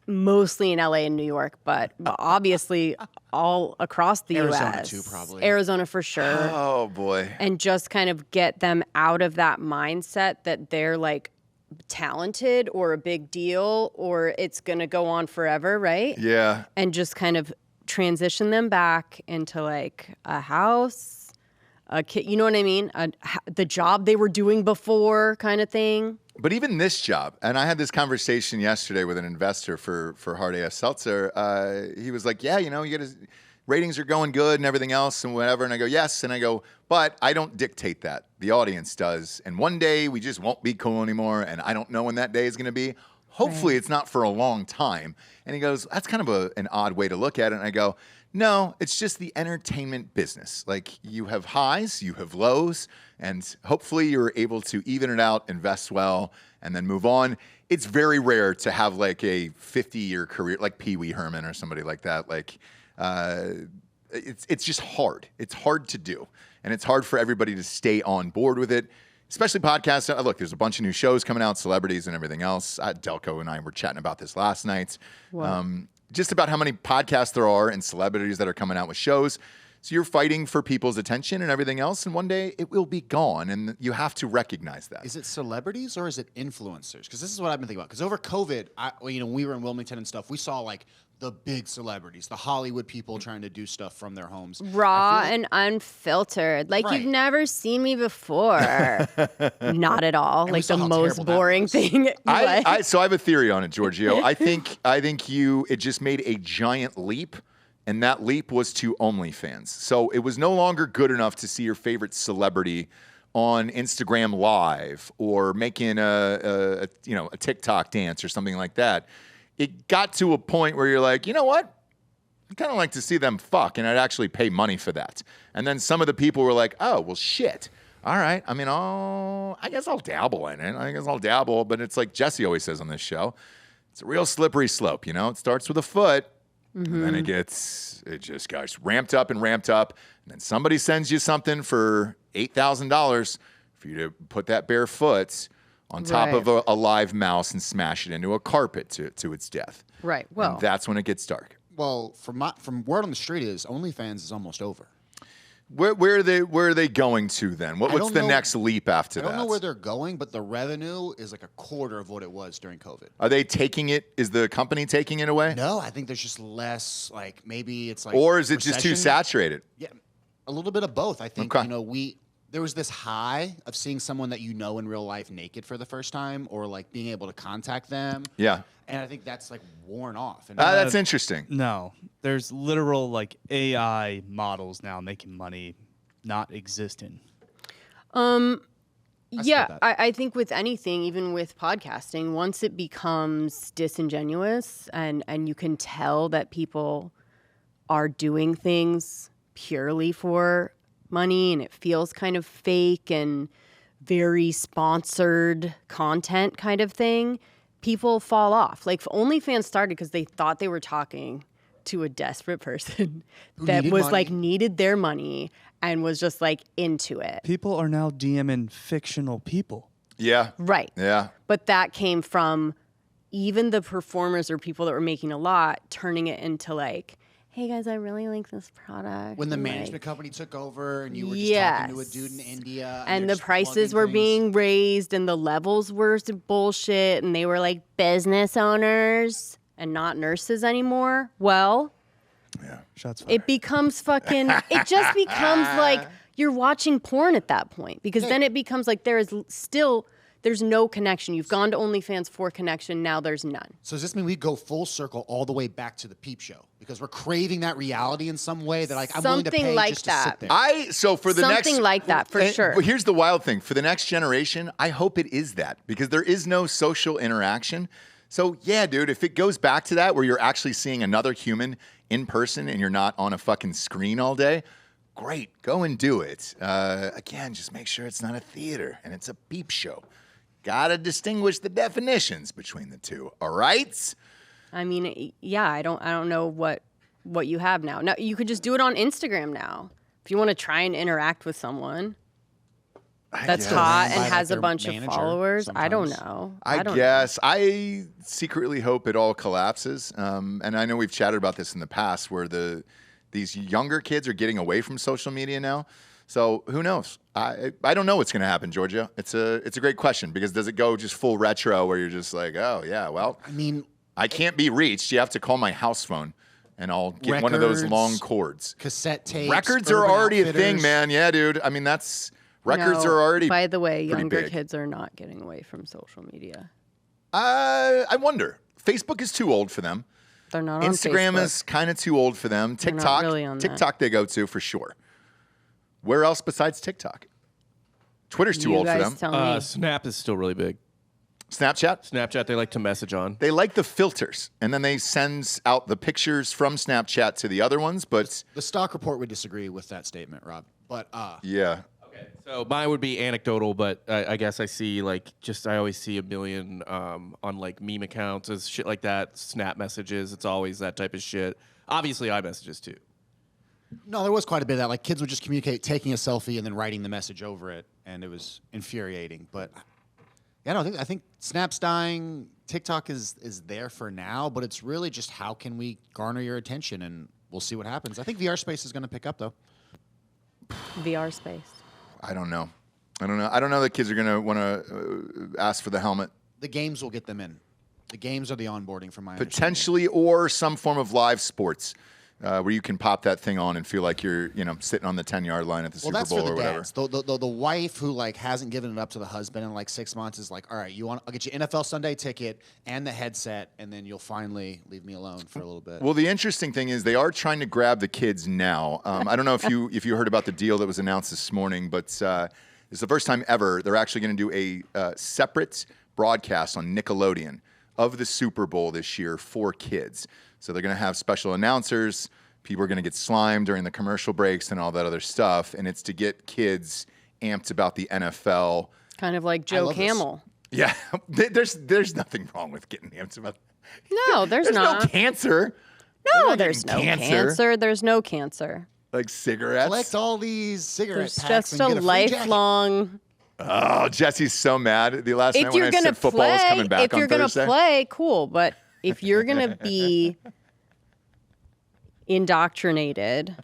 mostly in LA and New York, but obviously all across the Arizona U.S. too, probably. Arizona for sure. Oh boy. And just kind of get them out of that mindset that they're like talented or a big deal or it's going to go on forever, right? Yeah. And just kind of transition them back into like a house, a kid, you know what I mean? The job they were doing before kind of thing. But even this job, and I had this conversation yesterday with an investor for Hard AF Seltzer. He was like, "Yeah, you get ratings are going good and everything else and whatever." And I go, "Yes," and I go, "But I don't dictate that. The audience does. And one day we just won't be cool anymore, and I don't know when that day is going to be. Hopefully, it's not for a long time." And he goes, "That's kind of an odd way to look at it." And I go, "No, it's just the entertainment business. Like you have highs, you have lows, and hopefully you're able to even it out, invest well, and then move on." It's very rare to have like a 50-year career like PeeWee Herman or somebody like that. Like it's just hard. It's hard to do, and it's hard for everybody to stay on board with it. Especially podcasts. Look, there's a bunch of new shows coming out, celebrities and everything else. Delco and I were chatting about this last night. Just about how many podcasts there are and celebrities that are coming out with shows. So you're fighting for people's attention and everything else, and one day it will be gone, and you have to recognize that. Is it celebrities or is it influencers? Because this is what I've been thinking about. Because over COVID, when we were in Wilmington and stuff, we saw like the big celebrities, the Hollywood people trying to do stuff from their homes. Raw I feel and unfiltered. Like Right. you've never seen me before. Not at all. we Like saw the how most terrible that boring was. thing. So I have a theory on it, Giorgio. I think it just made a giant leap, and that leap was to OnlyFans. So it was no longer good enough to see your favorite celebrity on Instagram Live or making a TikTok dance or something like that. It got to a point where you're like, you know what? I kind of like to see them fuck, and I'd actually pay money for that. And then some of the people were like, oh, well, shit. All right. I mean, I guess I'll dabble in it. But it's like Jesse always says on this show, it's a real slippery slope. It starts with a foot, and then it just goes ramped up. And then somebody sends you something for $8,000 for you to put that bare foot on top of a live mouse and smash it into a carpet to its death. Right. Well, And that's when it gets dark. Well, from word on the street is OnlyFans is almost over. Where are they going to then? What's the next leap after that? I don't know where they're going, but the revenue is like a quarter of what it was during COVID. Are they taking it? Is the company taking it away? No, I think there's just less, like maybe it's like or is it recession. just too saturated? Yeah, a little bit of both. I think, Okay. you know, there was this high of seeing someone that you know in real life naked for the first time or like being able to contact them. Yeah. And I think that's like worn off. And That's interesting. No, there's literal like AI models now making money not existing. Yeah, I think with anything, even with podcasting, once it becomes disingenuous and you can tell that people are doing things purely for money and it feels kind of fake and very sponsored content kind of thing, people fall off. Like OnlyFans started because they thought they were talking to a desperate person that was like needed their money and was just like into it. People are now DMing fictional people. Yeah. Right. Yeah. But that came from even the performers or people that were making a lot turning it into like, hey guys, I really like this product. when the and, management like, company took over and you were just talking to a dude in India. and they're the just prices plugging were things. being raised and the levels were bullshit and they were like business owners and not nurses anymore. Well, Shots fired. it becomes fucking, it just becomes like you're watching porn at that point because then it becomes like there's no connection. You've gone to OnlyFans for connection. Now there's none. So does this mean we go full circle all the way back to the Peep Show? Because we're craving that reality in some way that like I'm willing to Something pay like just that. to sit there. So for the next Something like that, for sure. But here's the wild thing. For the next generation, I hope it is that because there is no social interaction. So yeah, dude, if it goes back to that where you're actually seeing another human in person and you're not on a fucking screen all day, great, go and do it. Again, just make sure it's not a theater and it's a Peep Show. Gotta distinguish the definitions between the two. All right? I mean, yeah, I don't know what you have now. Now you could just do it on Instagram now. If you want to try and interact with someone that's hot and By, like, has a their bunch of manager followers, I don't sometimes. know. I don't guess. I secretly hope it all collapses. And I know we've chatted about this in the past where these younger kids are getting away from social media now. So who knows? I don't know what's going to happen, Georgia. It's a great question because does it go just full retro where you're just like, oh, yeah, well, I mean, I can't be reached. You have to call my house phone and I'll get one of those records, long cords. cassette tapes. Records are Urban already a Outfitters. thing, man. Yeah, dude. I mean, records No, are already By the way, pretty younger big. kids are not getting away from social media. I wonder. Facebook is too old for them. They're not on Instagram Facebook. is kind of too old for them. not TikTok, really on that. TikTok they go to for sure. Where else besides TikTok? Twitter's too You old for guys them. tell me. Snap is still really big. Snapchat? Snapchat, they like to message on. They like the filters, and then they send out the pictures from Snapchat to the other ones, but The stock report would disagree with that statement, Rob. But yeah. Okay. So mine would be anecdotal, but I guess I see I always see a million on like meme accounts as shit like that, Snap messages. It's always that type of shit. Obviously, iMessages too. no, there was quite a bit of that. Like kids would just communicate, taking a selfie and then writing the message over it, and it was infuriating. But yeah, no, I think Snap's dying. TikTok is there for now, but it's really just how can we garner your attention, and we'll see what happens. I think VR space is going to pick up though. VR space. I don't know. I don't know that kids are going to want to ask for the helmet. The games will get them in. The games are the onboarding for my understanding. Potentially, or some form of live sports where you can pop that thing on and feel like you're, sitting on the 10-yard line at the Well, Super that's Bowl for the or whatever. dads. The wife who like hasn't given it up to the husband in like 6 months is like, all right, I'll get you NFL Sunday ticket and the headset, and then you'll finally leave me alone for a little bit. Well, the interesting thing is they are trying to grab the kids now. I don't know if you heard about the deal that was announced this morning, but it's the first time ever they're actually going to do a separate broadcast on Nickelodeon of the Super Bowl this year for kids. So they're going to have special announcers. People are going to get slimed during the commercial breaks and all that other stuff, and it's to get kids amped about the NFL. Kind of like Joe love this. Camel. Yeah, there's nothing wrong with getting amped about. No, there's no not. cancer. No, not there's no getting cancer. There's no cancer. Like cigarettes. Collect all these cigarette There's packs just and a get free jacket. lifelong. Oh, Jesse's so mad. The last night If when you're I gonna said football is play, coming back if on you're gonna Thursday. play, cool. But if you're gonna be indoctrinated,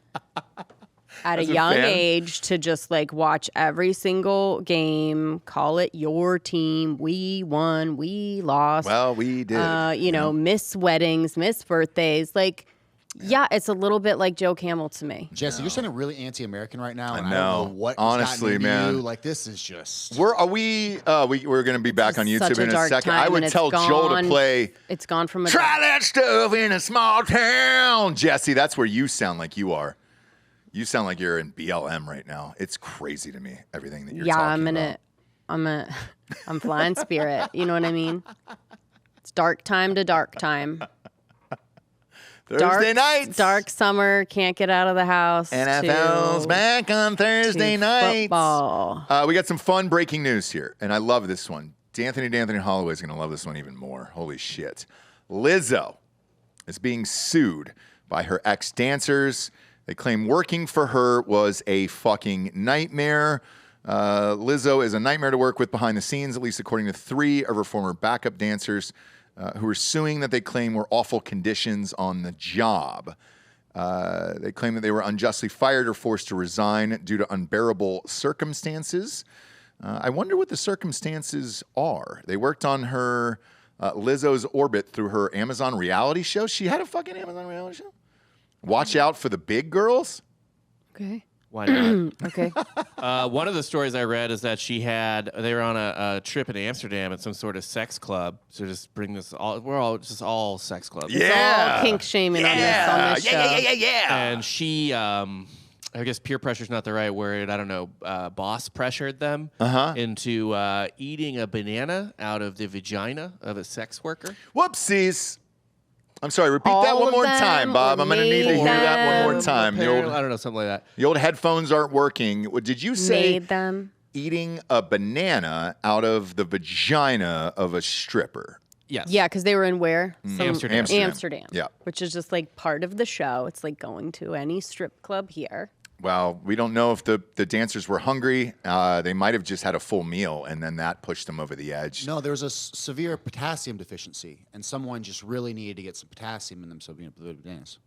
at a As a young fan? age to just like watch every single game, call it your team. We won, we lost. Well, we did. You know, miss weddings, miss birthdays. Like, yeah, it's a little bit like Joe Camel to me. Jesse, you're sounding really anti-American right now. I And I know. don't know what Honestly, has gotten into man. you. Like, this is just... We're going to be back on Such YouTube a in a dark second. time, I would and it's tell Joel to gone- play It's gone from a Try That Stuff in a Small Town. Jesse, that's where you sound like you are. You sound like you're in BLM right now. It's crazy to me, everything that you're talking about. I'm flying spirit. You know what I mean? It's dark time to dark time. Thursday nights. Dark summer, can't get out of the house. NFL's to- back on Thursday to nights. Football. We got some fun breaking news here, and I love this one. D'Anthony Holloway is going to love this one even more. Holy shit. Lizzo is being sued by her ex-dancers. They claim working for her was a fucking nightmare. Lizzo is a nightmare to work with behind the scenes, at least according to 3 of her former backup dancers who are suing that they claim were awful conditions on the job. They claim that they were unjustly fired or forced to resign due to unbearable circumstances. I wonder what the circumstances are. They worked on her Lizzo's orbit through her Amazon reality show. She had a fucking Amazon reality show. Watch out for the big girls. Okay. Why not? Okay. One of the stories I read is that they were on a trip in Amsterdam at some sort of sex club. So just bring this we're all sex clubs. Yeah. All kink shaming on this show. And she, I guess peer pressure is not the right word. I don't know. Boss pressured them into eating a banana out of the vagina of a sex worker. Whoopsies. I'm sorry, repeat that All one of more them time, Bob. I'm going to need to hear that one more time. The I old, don't know, something like that. the old headphones aren't working. Did you say Made them. eating a banana out of the vagina of a stripper? Yes. Yeah, because they were in where? Amsterdam. Amsterdam. Yeah. Which is just like part of the show. It's like going to any strip club here. Well, we don't know if the dancers were hungry. They might have just had a full meal, and then that pushed them over the edge. No, there was a severe potassium deficiency, and someone just really needed to get some potassium in them, so they would dance.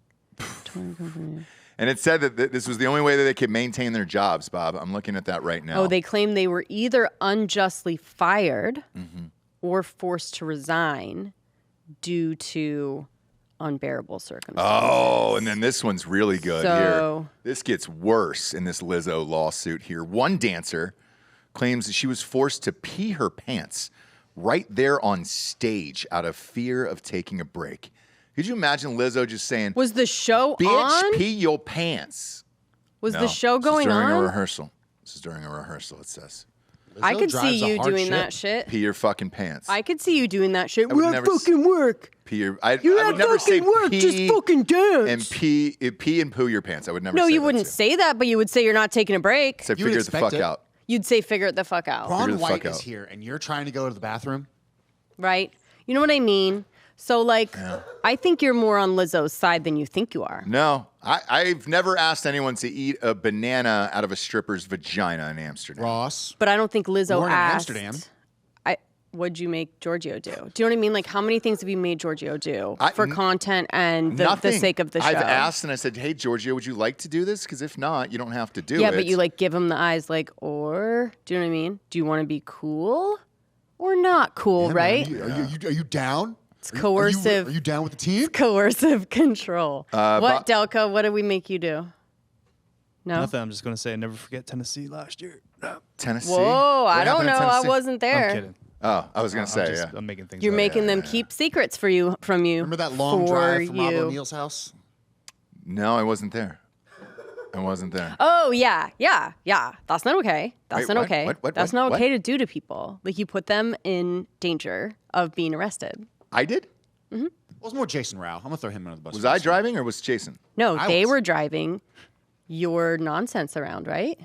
And it said that this was the only way that they could maintain their jobs, Bob. I'm looking at that right now. Oh, they claim they were either unjustly fired or forced to resign due to unbearable circumstances. Oh, and then this one's really good So- here. This gets worse in this Lizzo lawsuit here. One dancer claims that she was forced to pee her pants right there on stage out of fear of taking a break. Could you imagine Lizzo just saying, Was the show "Bitch, on? pee your pants"? Was No, the show going this is during on? a rehearsal. This is during a rehearsal, it says. I Lizzo could drives see a you hard doing ship. that shit. Pee your fucking pants. I could see you doing that shit. would We're at never fucking work. Pee your, I You're would at never say fucking work. pee Just fucking dance. and pee and poo your pants. I would never No, say you that wouldn't to say that, but you would say you're not taking a break. So You would figure the fuck expect it. out. You'd say figure it the fuck out. Ron the White fuck is out. here, and you're trying to go to the bathroom? Right? You know what I mean? So, like, I think you're more on Lizzo's side than you think you are. No, I've never asked anyone to eat a banana out of a stripper's vagina in Amsterdam. Ross. But I don't think Lizzo Born in asked. Amsterdam. What'd you make Giorgio do? Do you know what I mean? Like, how many things have you made Giorgio do for n- content and the Nothing. sake of the show? I've asked and I said, "Hey, Giorgio, would you like to do this? Because if not, you don't have to do it." Yeah, but you like give him the eyes, like, or do you know what I mean? Do you want to be cool or not cool? Right? Are you down? It's coercive. Are you down with the team? Coercive control. What, Delco? What did we make you do? No. Nothing. I'm just gonna say, never forget Tennessee last year. Tennessee. Whoa, What I don't happened in know. I Tennessee? wasn't there. I'm kidding. Oh, I was gonna say, yeah. I'm making things You're up. making them keep secrets from you. Remember that long for drive from Rob you. O'Neill's house? No, I wasn't there. I wasn't there. Oh yeah. That's not okay. That's Wait, not what? okay. What? That's What? not What? okay to do to people. Like you put them in danger of being arrested. I did. Well, it was more Jason Rao. I'm gonna throw him under the bus. Was for I this one. driving or was Jason? No, I they was. were driving your nonsense around, right?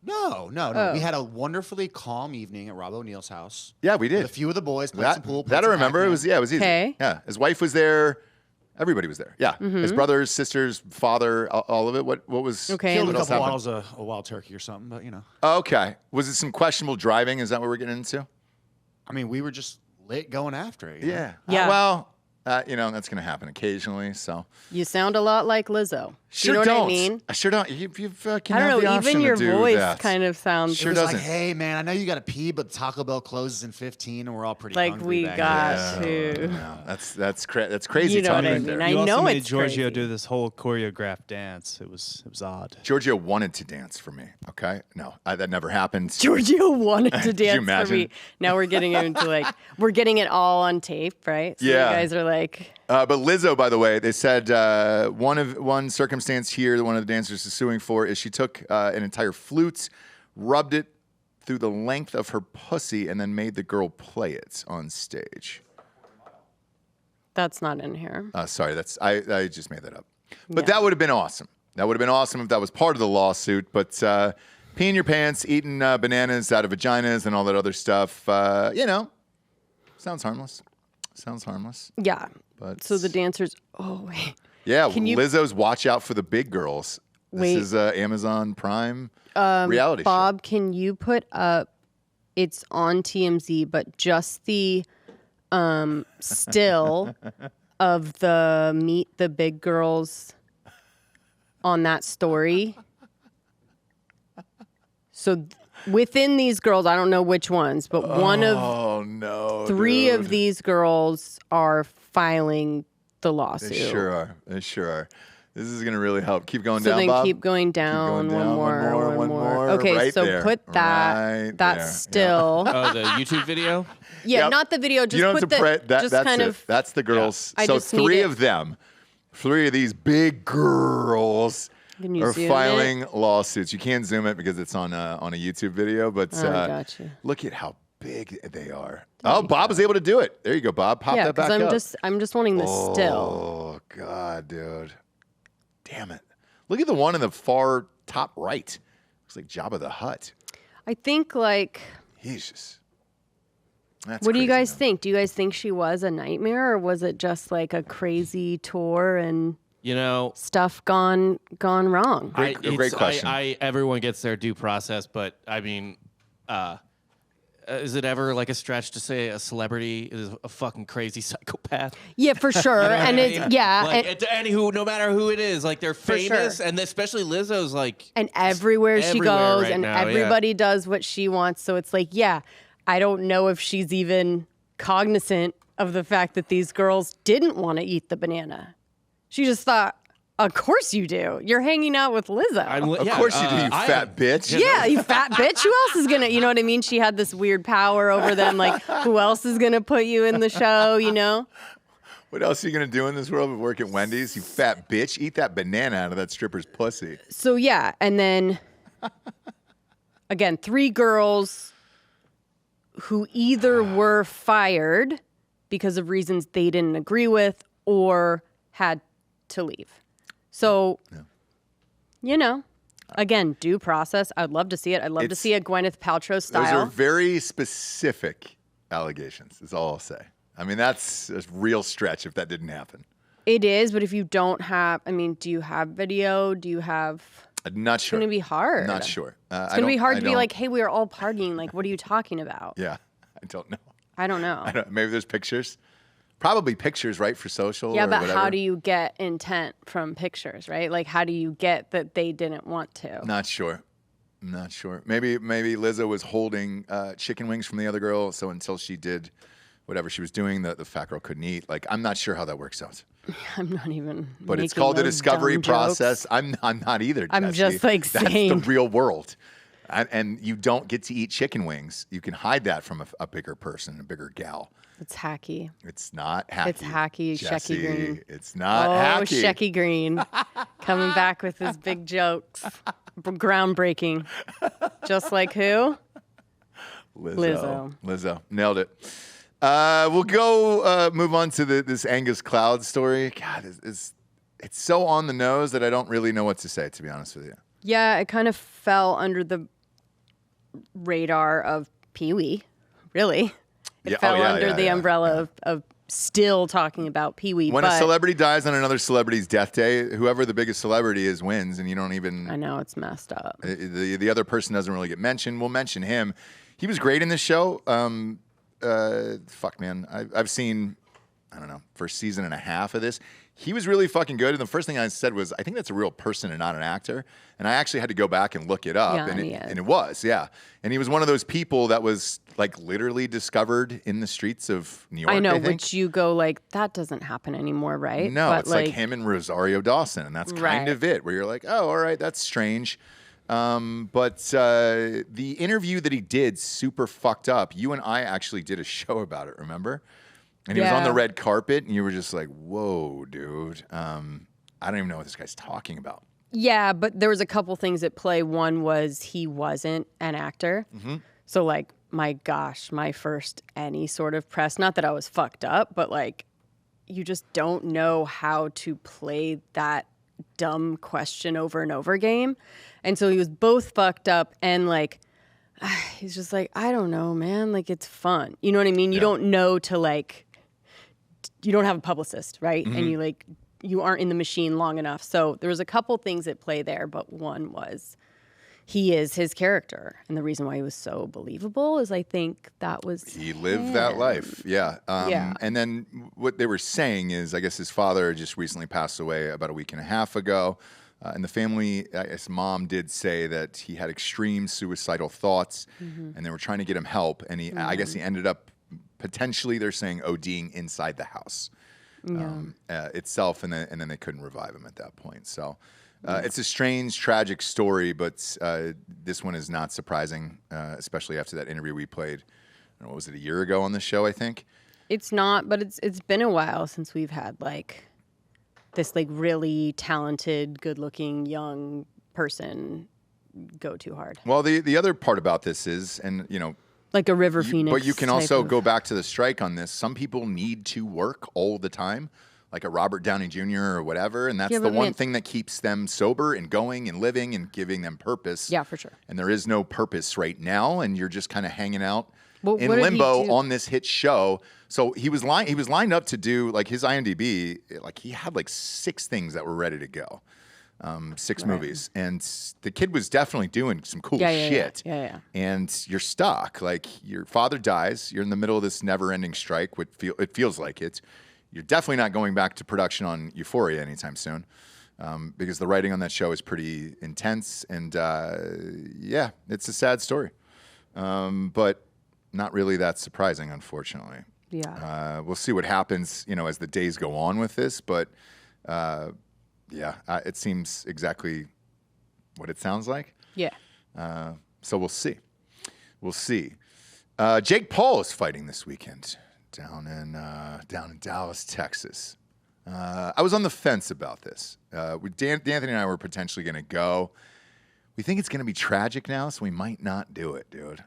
No. Oh. We had a wonderfully calm evening at Rob O'Neill's house. Yeah, we did. With a few of the boys played some pool. That played I some remember. It Pac-Man. was it was easy. Okay. Yeah, his wife was there. Everybody was there. Yeah, Mm-hmm. his brothers, sisters, father, all of it. What was? Okay. Killed What a else couple happened? bottles of a wild turkey or something, but you know. Okay. Was it some questionable driving? Is that what we're getting into? I mean, we were just lit going after it. you know? Yeah. Yeah. Well, That's going to happen occasionally. So You sound a lot like Lizzo. sure you know don't. what I mean? I sure don't. You can I have don't the know. option Even your to do voice that. kind of sounds Sure It was doesn't. like, hey man, I know you got to pee, but Taco Bell closes in 15, and we're all pretty like hungry we back got here. to. No, that's crazy You know talk what I right mean. there. I You also know made it's Giorgio crazy. do this whole choreographed dance. It was odd. Giorgio wanted to dance for me. Okay, no, that never happened. Giorgio wanted to Could you dance for imagine? me. Now we're getting into we're getting it all on tape, right? So Yeah. you guys are like, But Lizzo, by the way, they said one circumstance here that one of the dancers is suing for is she took an entire flute, rubbed it through the length of her pussy, and then made the girl play it on stage. that's not in here. Sorry, I just made that up. But Yeah. that would have been awesome. That would have been awesome if that was part of the lawsuit. But peeing your pants, eating bananas out of vaginas, and all that other stuff, sounds harmless. Sounds harmless. Yeah. But So the dancers. Oh wait. yeah, Can you- Lizzo's Watch Out for the Big Girls. Wait. This is Amazon Prime reality Bob, can you put up? It's on TMZ, but just the still of the Meet the Big Girls on that story. So within these girls, I don't know which ones, but one show. of Oh no! three dude. of these girls are filing the lawsuit. They sure are. They sure are. This is gonna really help. Keep going So down, then Bob. keep going down. Keep going down. One more. Okay, Right so there. put that. Right That's there. still. Oh, the YouTube video? Yeah, Yep. not the video. Just you don't put have to the. print that. Just That's kind it. of. That's the girls. I So just need three it. of them, three of these big girls Can you are zoom filing it? lawsuits. You can't zoom it because it's on a YouTube video, but Oh, gotcha. look at how big they are. Oh, Bob was able to do it. There you go, Bob. Pop Yeah, that back because up. I'm just wanting the still. Oh God, dude. Damn it. Look at the one in the far top right. Looks like Jabba the Hutt. I think Jesus. That's What do you crazy, guys man. think? Do you guys think she was a nightmare, or was it just like a crazy tour and You know, stuff gone wrong? Great it's- question. Everyone gets their due process, but I mean, is it ever like a stretch to say a celebrity is a fucking crazy psychopath? Yeah, for sure. And it's yeah, Like, and, anywho, no matter who it is, like they're For famous, sure. and especially Lizzo's like. and everywhere she everywhere goes, right and now, yeah. everybody does what she wants. So it's like, yeah, I don't know if she's even cognizant of the fact that these girls didn't want to eat the banana. She just thought, of course you do. You're hanging out with Lizzo. Of course you do, you fat bitch. yeah, you fat bitch. Who else is gonna? You know what I mean? She had this weird power over them. Like, who else is gonna put you in the show? You know? What else are you going to do in this world but work at Wendy's, you fat bitch? Eat that banana out of that stripper's pussy. So yeah, and then again, three girls who either were fired because of reasons they didn't agree with or had to leave. So, again, due process. I'd love to see it. I'd love to see a Gwyneth Paltrow Those style. are very specific allegations, is all I'll say. I mean, that's a real stretch if that didn't happen. It is, but if you don't have, do you have video? Do you have? I'm not sure. It's going to be hard. Not sure. It's going to be hard to be like, hey, we were all partying. Like, what are you talking about? Yeah, I don't know. I don't know. Maybe there's pictures. Probably pictures, right, for social. Yeah, or but whatever. how do you get intent from pictures, right? Like, how do you get that they didn't want to? Not sure. I'm not sure. Maybe Lizzo was holding chicken wings from the other girl, so until she did whatever she was doing, the fat girl couldn't eat. Like, I'm not sure how that works out. I'm not even. But it's making called the those discovery dumb process. jokes. I'm not either. I'm Jesse. just, like, That's saying. the real world. And you don't get to eat chicken wings. You can hide that from a bigger person, a bigger gal. It's hacky. It's not hacky. It's hacky, Jesse. Shecky Green. It's not Oh, hacky. Shecky Green coming back with his big jokes. Groundbreaking. Just like who? Lizzo. Nailed it. We'll go move on to this Angus Cloud story. God, it's so on the nose that I don't really know what to say, to be honest with you. Yeah, it kind of fell under the radar of PeeWee, really. It fell under the umbrella of still talking about PeeWee. When a celebrity dies on another celebrity's death day, whoever the biggest celebrity is wins, and you don't even... I know, it's messed up. The other person doesn't really get mentioned. We'll mention him. He was great in this show. Fuck, man. I've seen I don't know, first season and a half of this. He was really fucking good. And the first thing I said was, I think that's a real person and not an actor. And I actually had to go back and look it up. Yeah, And it was, yeah. And he was one of those people that was like literally discovered in the streets of New York. I know, think. which you go like, that doesn't happen anymore, right? No, but it's like him and Rosario Dawson. And that's kind of it, where you're like, oh, all right, that's strange. But the interview that he did, super fucked up. You and I actually did a show about it, remember? And he was on the red carpet, and you were just like, whoa, dude. I don't even know what this guy's talking about. Yeah, but there was a couple things at play. One was he wasn't an actor. Mm-hmm. So, like, my gosh, my first any sort of press, not that I was fucked up, but, like, you just don't know how to play that dumb question over and over game. And so he was both fucked up and, like, he's just like, I don't know, man. Like, it's fun. You know what I mean? You don't know to, like, you don't have a publicist, right? Mm-hmm. And you, like, you aren't in the machine long enough. So there was a couple things at play there, but one was he is his character. And the reason why he was so believable is I think that was he lived that life. Yeah. And then what they were saying is, I guess his father just recently passed away about a week and a half ago. And the family, I guess mom did say that he had extreme suicidal thoughts and they were trying to get him help. And he, I guess he ended up potentially, they're saying, ODing inside the house itself. And then they couldn't revive him at that point. So it's a strange, tragic story, but this one is not surprising, especially after that interview we played. I don't know, what was it, a year ago on the show, I think? It's not, but it's been a while since we've had like this like really talented, good-looking young person go too hard. Well, the other part about this is, and you know, like a River Phoenix. But you can also go back to the strike on this. Some people need to work all the time, like a Robert Downey Jr. or whatever, and that's the one thing that keeps them sober and going and living and giving them purpose. Yeah, for sure. And there is no purpose right now, and you're just kind of hanging out in limbo on this hit show. So he was lined up to do, like, his IMDb, like he had like 6 things that were ready to go. 6 movies, and the kid was definitely doing some cool shit. Yeah. And you're stuck. Like, your father dies. You're in the middle of this never-ending strike. It feels like it. You're definitely not going back to production on Euphoria anytime soon, because the writing on that show is pretty intense. And yeah, it's a sad story, but not really that surprising, unfortunately. Yeah. We'll see what happens, you know, as the days go on with this, but. Yeah, it seems exactly what it sounds like. Yeah. So we'll see. We'll see. Jake Paul is fighting this weekend down in Dallas, Texas. I was on the fence about this. D'Anthony and I were potentially going to go. We think it's going to be tragic now, so we might not do it, dude.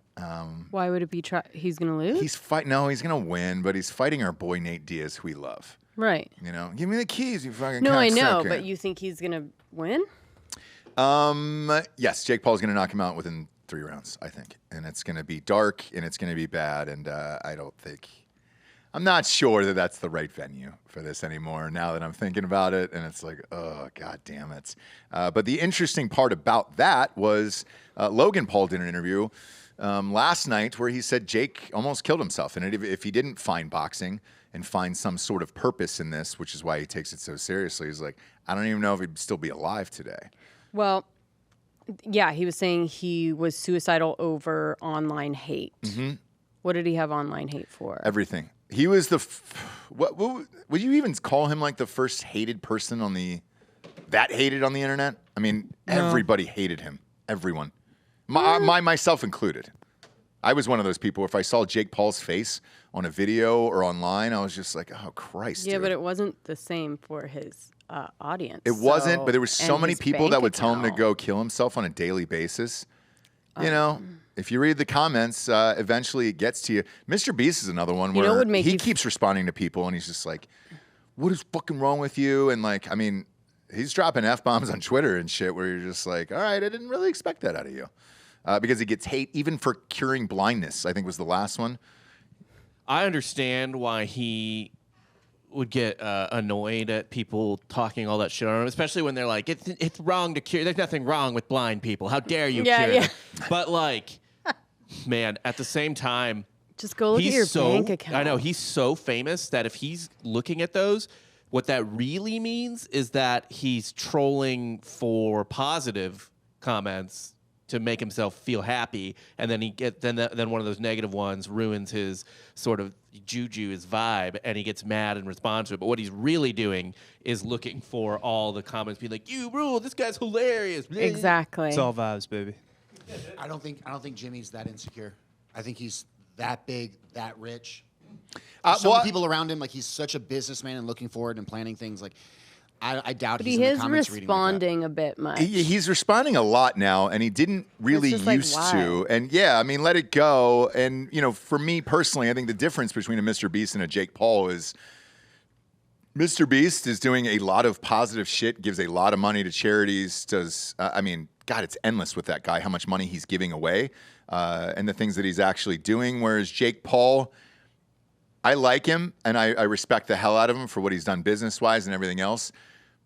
Why would it be? He's going to lose? No, he's going to win, but he's fighting our boy Nate Diaz, who we love. Right. You know, give me the keys, you fucking No, I know, cocksucker. but you think he's going to win? Yes, Jake Paul's going to knock him out within 3 rounds, I think. And it's going to be dark, and it's going to be bad, and I'm not sure that that's the right venue for this anymore now that I'm thinking about it, and it's like, oh, God damn it. But the interesting part about that was Logan Paul did an interview last night where he said Jake almost killed himself, and if he didn't find boxing and find some sort of purpose in this, which is why he takes it so seriously. He's like, I don't even know if he'd still be alive today. Well, yeah, he was saying he was suicidal over online hate. Mm-hmm. What did he have online hate for? Everything. He was what would you even call him, like the first hated person that hated on the internet? I mean, everybody hated him. Everyone. Myself included. I was one of those people, if I saw Jake Paul's face on a video or online, I was just like, oh, Christ. Yeah, dude. but it wasn't the same for his audience. It wasn't, but there were so many people that would tell him to go kill himself on a daily basis. You know, if you read the comments, eventually it gets to you. Mr. Beast is another one where he keeps responding to people, and he's just like, what is fucking wrong with you? And like, I mean, he's dropping F-bombs on Twitter and shit where you're just like, all right, I didn't really expect that out of you. Because he gets hate even for curing blindness, I think was the last one. I understand why he would get annoyed at people talking all that shit on him, especially when they're like, it's wrong to cure. There's nothing wrong with blind people. How dare you cure them? But like, man, at the same time, Just go look at your bank account. I know he's so famous that if he's looking at those, what that really means is that he's trolling for positive comments to make himself feel happy, and then then one of those negative ones ruins his sort of juju, his vibe, and he gets mad and responds to it. But what he's really doing is looking for all the comments being like, "You rule. This guy's hilarious." Exactly. It's all vibes, baby. I don't think Jimmy's that insecure. I think he's that big, that rich. So many people around him, like he's such a businessman and looking forward and planning things. Like I doubt But he's he in the is comments reading like responding a bit much. He's responding a lot now, and he didn't really It's just like, used why? to. And yeah, I mean, let it go. And for me personally, I think the difference between a Mr. Beast and a Jake Paul is Mr. Beast is doing a lot of positive shit, gives a lot of money to charities. God, it's endless with that guy, how much money he's giving away, and the things that he's actually doing. Whereas Jake Paul, I like him, and I respect the hell out of him for what he's done business-wise and everything else.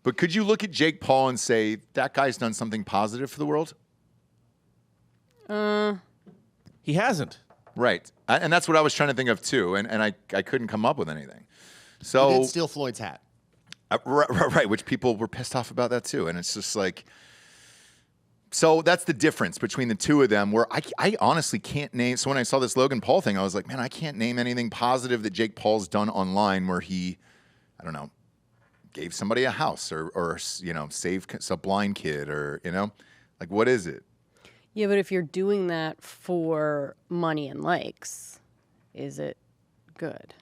But could you look at Jake Paul and say, that guy's done something positive for the world? He hasn't. Right. And that's what I was trying to think of, too. And I couldn't come up with anything. that. So, He did steal Floyd's hat. right, which people were pissed off about that, too. And it's just like... So that's the difference between the two of them, where I honestly can't name. So when I saw this Logan Paul thing, I was like, man, I can't name anything positive that Jake Paul's done online where he, I don't know, gave somebody a house or saved a blind kid or, like, what is it? Yeah, but if you're doing that for money and likes, is it good?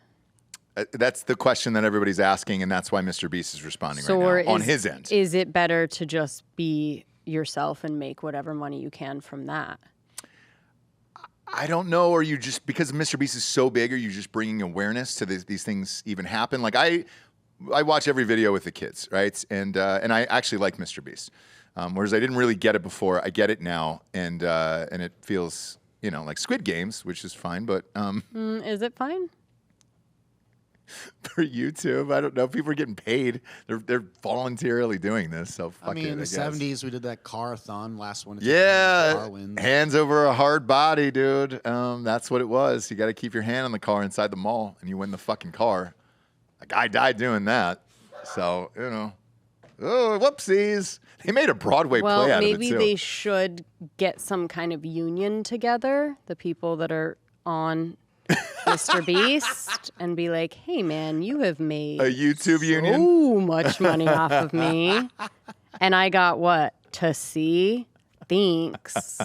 That's the question that everybody's asking, and that's why Mr. Beast is responding right now on his end. Is it better to just be yourself and make whatever money you can from that? I don't know. Or you just, because Mr. Beast is so big, are you just bringing awareness to these things even happen? Like I watch every video with the kids, right? And I actually like Mr. Beast. Whereas I didn't really get it before. I get it now, and it feels, like Squid Games, which is fine. But Is it fine? for YouTube, I don't know. People are getting paid. They're voluntarily doing this. So fuck it, In the guess. 70s, we did that car-a-thon, last one. Yeah, Car wins. hands over a hard body, dude. That's what it was. You got to keep your hand on the car inside the mall, and you win the fucking car. A guy died doing that. So, oh, whoopsies. They made a Broadway play out of it, too. Well, maybe they should get some kind of union together, the people that are on Mr. Beast, and be like, hey, man, you have made A YouTube union? so much money off of me. And I got what? To see? Thanks.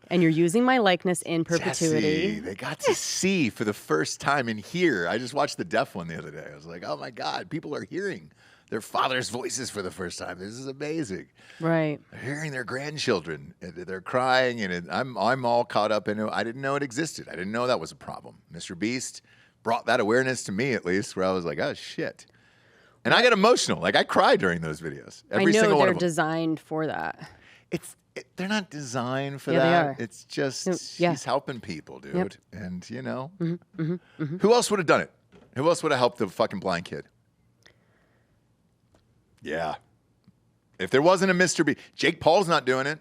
And you're using my likeness in perpetuity. Jesse, they got to see for the first time and hear. I just watched the deaf one the other day. I was like, oh, my God, people are hearing their father's voices for the first time. This is amazing. Right. They're hearing their grandchildren. They're crying, and I'm all caught up in it. I didn't know it existed. I didn't know that was a problem. Mr. Beast brought that awareness to me, at least, where I was like, oh, shit. And I get emotional. Like, I cry during those videos. Every I single know one they're of them. designed for that. They're not designed for Yeah, that. they are. It's just Yeah. he's helping people, dude. Yep. And who else would have done it? Who else would have helped the fucking blind kid? Yeah. If there wasn't a Mr. B, Jake Paul's not doing it.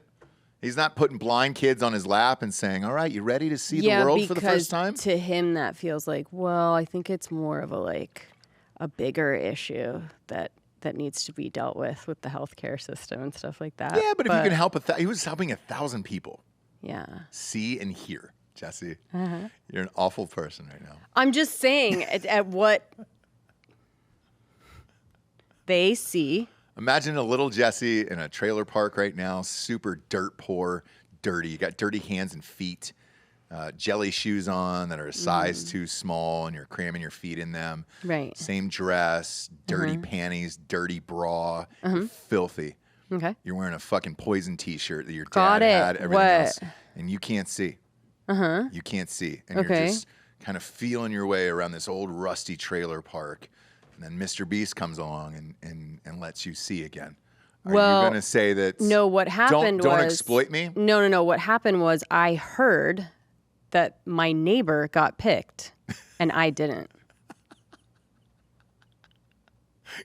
He's not putting blind kids on his lap and saying, all right, you ready to see the world for the first time? To him, that feels like, well, I think it's more of a bigger issue that needs to be dealt with the healthcare system and stuff like that. Yeah, but if you can help he was helping 1,000 people Yeah. see and hear. Jesse, you're an awful person right now. I'm just saying at what they see. Imagine a little Jesse in a trailer park right now, super dirt poor, dirty. You got dirty hands and feet, jelly shoes on that are a size too small, and you're cramming your feet in them. Right. Same dress, dirty panties, dirty bra, you're filthy. Okay. You're wearing a fucking Poison T-shirt that your Got dad it. had, everything What? else, and you can't see. You can't see, and you're Okay. just kind of feeling your way around this old rusty trailer park. And then Mr. Beast comes along and lets you see again. Are you going to say that? No, what happened don't was... exploit me? No. What happened was I heard that my neighbor got picked and I didn't.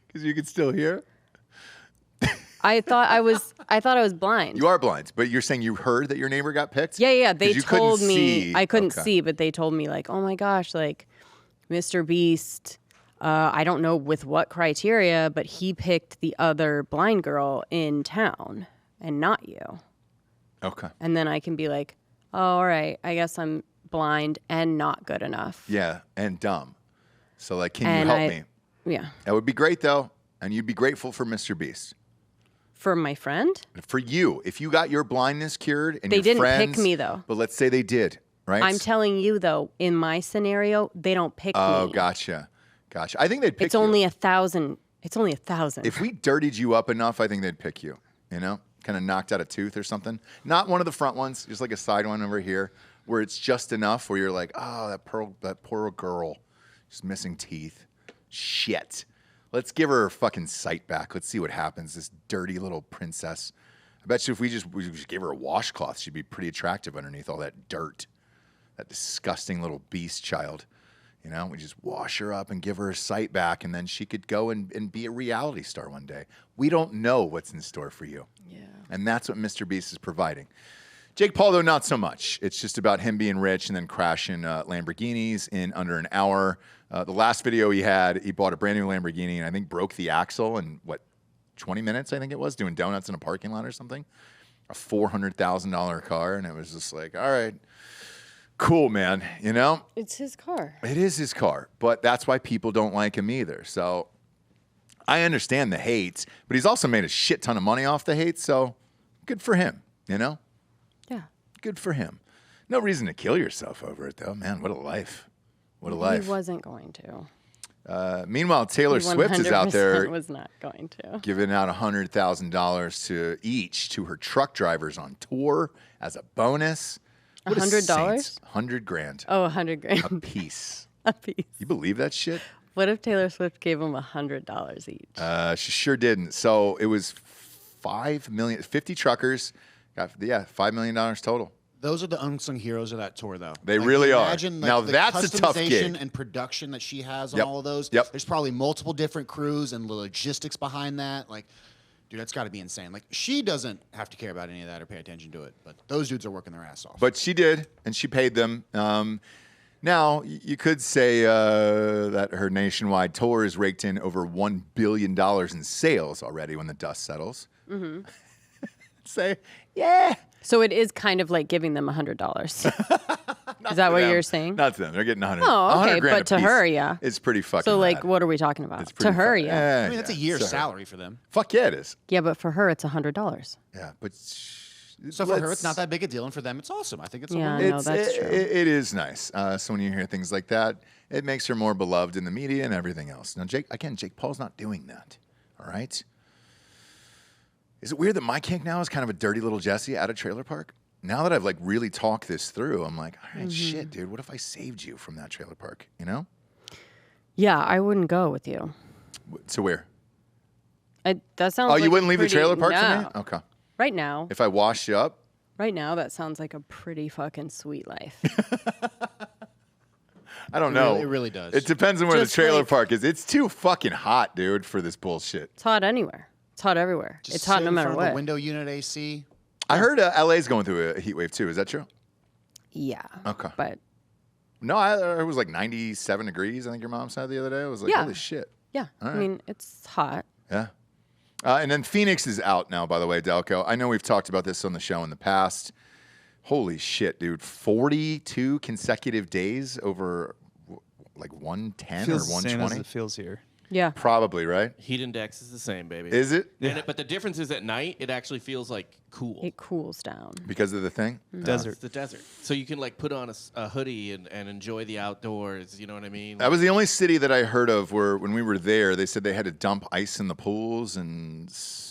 Because you can still hear? I thought I was blind. You are blind, but you're saying you heard that your neighbor got picked? Yeah. They 'Cause you couldn't told me see. I couldn't Okay. see, but they told me like, oh my gosh, like Mr. Beast. I don't know with what criteria, but he picked the other blind girl in town and not you. Okay. And then I can be like, oh, all right, I guess I'm blind and not good enough. Yeah, and dumb. So, like, can And you help me? Yeah. That would be great, though. And you'd be grateful for Mr. Beast. For my friend? For you, if you got your blindness cured and They your didn't friends, pick me, though. But let's say they did, right? I'm telling you, though, in my scenario, they don't pick me. Oh, gotcha. I think they'd pick It's you. only 1,000. It's only 1,000. If we dirtied you up enough, I think they'd pick you, you know? Kind of knocked out a tooth or something. Not one of the front ones, just like a side one over here, where it's just enough where you're like, oh, that poor girl, just missing teeth. Shit. Let's give her fucking sight back. Let's see what happens, this dirty little princess. I bet you if we just gave her a washcloth, she'd be pretty attractive underneath all that dirt. That disgusting little beast child. You know, we just wash her up and give her her sight back, and then she could go and be a reality star one day. We don't know what's in store for you. Yeah. And that's what Mr. Beast is providing. Jake Paul, though, not so much. It's just about him being rich and then crashing Lamborghinis in under an hour. The last video he had, he bought a brand new Lamborghini and I think broke the axle in, 20 minutes, I think it was, doing donuts in a parking lot or something. A $400,000 car, and it was just like, all right. Cool, man, you know? It's his car. It is his car, but that's why people don't like him either. So I understand the hate, but he's also made a shit ton of money off the hate, so good for him, you know? Yeah. Good for him. No reason to kill yourself over it, though. Man, what a life. What a life. He wasn't going to. Meanwhile, Taylor Swift is out there was not going to. giving out $100,000 to each to her truck drivers on tour as a bonus. What a $100? saint. $100,000 Oh, $100,000 a piece. a piece. You believe that shit? What if Taylor Swift gave him $100 each? She sure didn't. So it was 5 million, 50 truckers. Got, $5 million total. Those are the unsung heroes of that tour, though. They really are. Imagine, Now the that's a tough customization gig. and production that she has on Yep. all of those. Yep. There's probably multiple different crews and the logistics behind that. Like, dude, that's got to be insane. Like, she doesn't have to care about any of that or pay attention to it, but those dudes are working their ass off. But she did, and she paid them. Now, you could say that her nationwide tour has raked in over $1 billion in sales already when the dust settles. Mm-hmm. Say, yeah. So it is kind of like giving them $100. Is that what you're saying? Not to them. They're getting 100. Oh, okay, $100,000 but a to piece. her, yeah. It's pretty fucking So, like, rad. what are we talking about? It's To pretty her, fu- yeah. I mean, that's a year's to her. salary for them. Fuck yeah, it is. Yeah, but for her, it's $100. Yeah, but So for her, it's not that big a deal, and for them, it's awesome. I think it's Yeah, a I win. know, that's true. It is nice. So when you hear things like that, it makes her more beloved in the media and everything else. Now, Jake Paul's not doing that. All right. Is it weird that my kink now is kind of a dirty little Jesse at a trailer park? Now that I've like really talked this through, I'm like, all right, shit, dude. What if I saved you from that trailer park? You know? Yeah, I wouldn't go with you. To where? That sounds. Oh, like you wouldn't leave pretty, the trailer park no. for me? Okay. Right now, If I washed you up, that sounds like a pretty fucking sweet life. I don't know. It really does. It depends on where Just the trailer like- park is. It's too fucking hot, dude, for this bullshit. It's hot anywhere. It's hot everywhere. Just it's hot sit no in matter front of what. the window unit AC. I heard LA's going through a heat wave too. Is that true? Yeah. Okay. But No, it was like 97 degrees. I think your mom said the other day. I was like, Yeah. holy shit. yeah, I mean, it's hot. Yeah. And then Phoenix is out now, by the way, Delco. I know we've talked about this on the show in the past. Holy shit, dude. 42 consecutive days over like 110 Feels or the same as 120? it feels here. Yeah. Probably, right? Heat index is the same, baby. Is it? But the difference is at night, it actually feels like cool. It cools down. Because of the thing? Desert. It's the desert. So you can like put on a hoodie and enjoy the outdoors. You know what I mean? That was the only city that I heard of where when we were there, they said they had to dump ice in the pools. And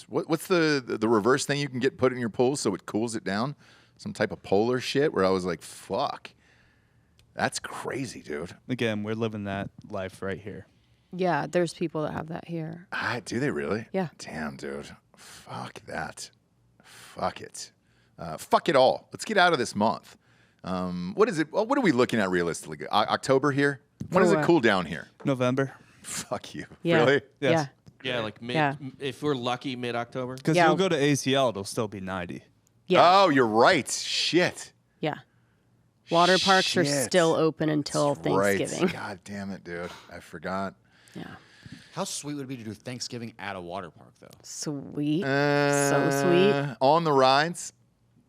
what's the reverse thing you can get put in your pool so it cools it down? Some type of polar shit where I was like, fuck. That's crazy, dude. Again, we're living that life right here. Yeah, there's people that have that here. Do they really? Yeah. Damn, dude. Fuck that. Fuck it. Fuck it all. Let's get out of this month. What is it? What are we looking at realistically? October here? When For does it what? cool down here? November. Fuck you. Yeah. Really? Yes. Yeah. Yeah, like if we're lucky, mid-October. Because you'll go to ACL, it'll still be 90. Yeah. Oh, you're right. Shit. Yeah. Water parks are Shit. still open until That's Thanksgiving. Right. God damn it, dude. I forgot. Yeah. How sweet would it be to do Thanksgiving at a water park, though? Sweet. So sweet. On the rides?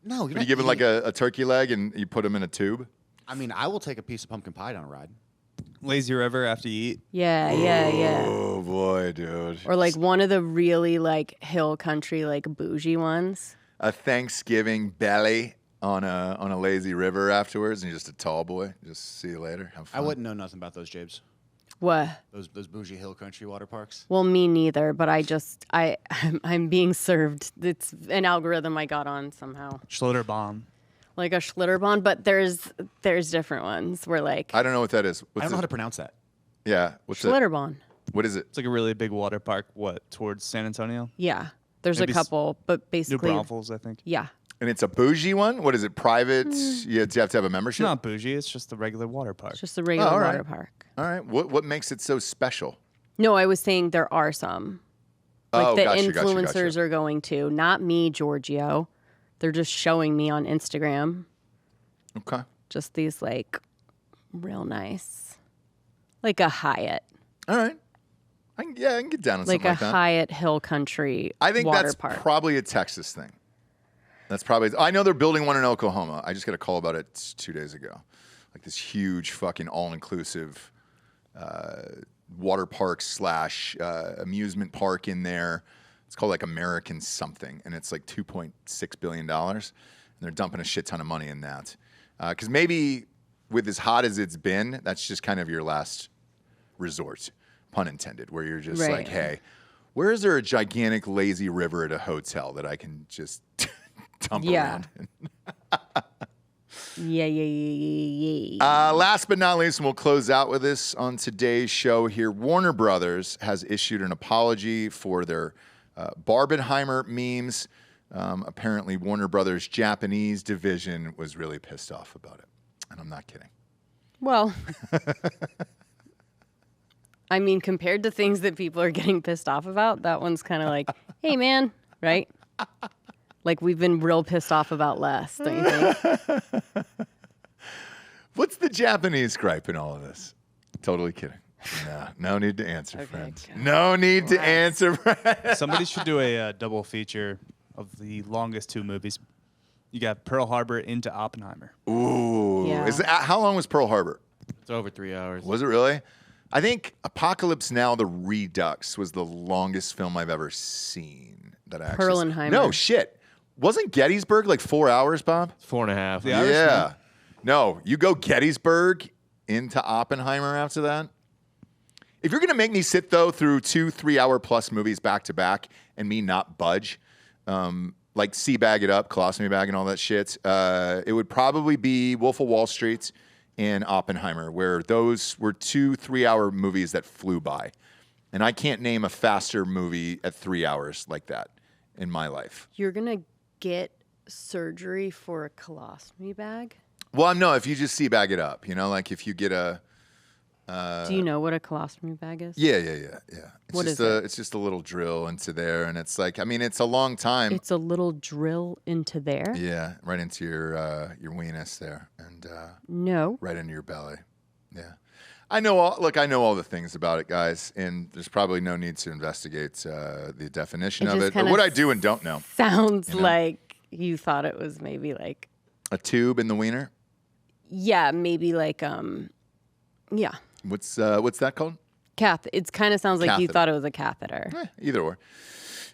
No, You give it like a turkey leg and you put them in a tube? I mean, I will take a piece of pumpkin pie down a ride. Lazy river after you eat. Yeah. Oh, boy, dude. Or like one of the really like hill country, like bougie ones. A Thanksgiving belly on a lazy river afterwards, and you're just a tall boy. Just see you later. Have fun. I wouldn't know nothing about those, Jabes. What? Those bougie hill country water parks. Well, me neither, but I'm being served. It's an algorithm I got on somehow. Schlitterbahn. Like a Schlitterbahn, but there's different ones where like I don't know what that is. I don't know how to pronounce that. Yeah. What's it? Schlitterbahn. What is it? It's like a really big water park. Towards San Antonio? Yeah. There's Maybe a couple, but New basically Braunfels, I think. yeah. And it's a bougie one? What is it? Private? You have to have a It's membership? not bougie. It's just a regular water park. It's just a regular all right. water park. All right. What makes it so special? No, I was saying there are some. Like the gotcha, influencers gotcha. are going to, not me, Giorgio. They're just showing me on Instagram. Okay. Just these like real nice, like a Hyatt, All right. I can get down on like something a like that. Hyatt Hill Country I think water that's park. probably a Texas thing. That's probably. I know they're building one in Oklahoma. I just got a call about it 2 days ago. Like this huge fucking all-inclusive water park / amusement park in there. It's called like American something, and it's like $2.6 billion. And they're dumping a shit ton of money in that. Because maybe with as hot as it's been, that's just kind of your last resort, pun intended, where you're just Right. like, hey, where is there a gigantic lazy river at a hotel that I can just dump around in? Yeah. Last but not least, and we'll close out with this on today's show here, Warner Brothers has issued an apology for their Barbenheimer memes. Apparently, Warner Brothers' Japanese division was really pissed off about it. And I'm not kidding. Well, I mean, compared to things that people are getting pissed off about, that one's kind of like, hey, man, right? Like we've been real pissed off about less, don't you think? What's the Japanese gripe in all of this? Totally kidding. No need to answer, friends. God. No need to answer, friends. Somebody should do a double feature of the longest 2 movies. You got Pearl Harbor into Oppenheimer. Ooh. Yeah. How long was Pearl Harbor? It's over 3 hours. Was it really? I think Apocalypse Now, The Redux was the longest film I've ever seen. That I actually. Perlenheimer. No, shit. Wasn't Gettysburg like 4 hours, Bob? 4.5. Yeah. Yeah. No, you go Gettysburg into Oppenheimer after that. If you're going to make me sit, though, through 2 3-hour-plus movies back to back and me not budge, like Bag It Up, Colostomy Bag, and all that shit, it would probably be Wolf of Wall Street and Oppenheimer, where those were 2 3-hour movies that flew by. And I can't name a faster movie at 3 hours like that in my life. You're going to get surgery for a colostomy bag? Well, no, if you just Bag It Up, like if you get a... Do you know what a colostomy bag is? Yeah. What It's is it? It's just a little drill into there, and it's like, I mean, it's a long time. It's a little drill into there? Yeah, right into your weenus there, and No. right into your belly. Yeah, I know all the things about it, guys, and there's probably no need to investigate the definition It of just it, or kinda what I do and don't know. Sounds like you thought it was maybe like, A tube in the wiener. yeah, maybe like, yeah. What's that called? It kind of sounds like you Catheter. thought it was a catheter. Either or.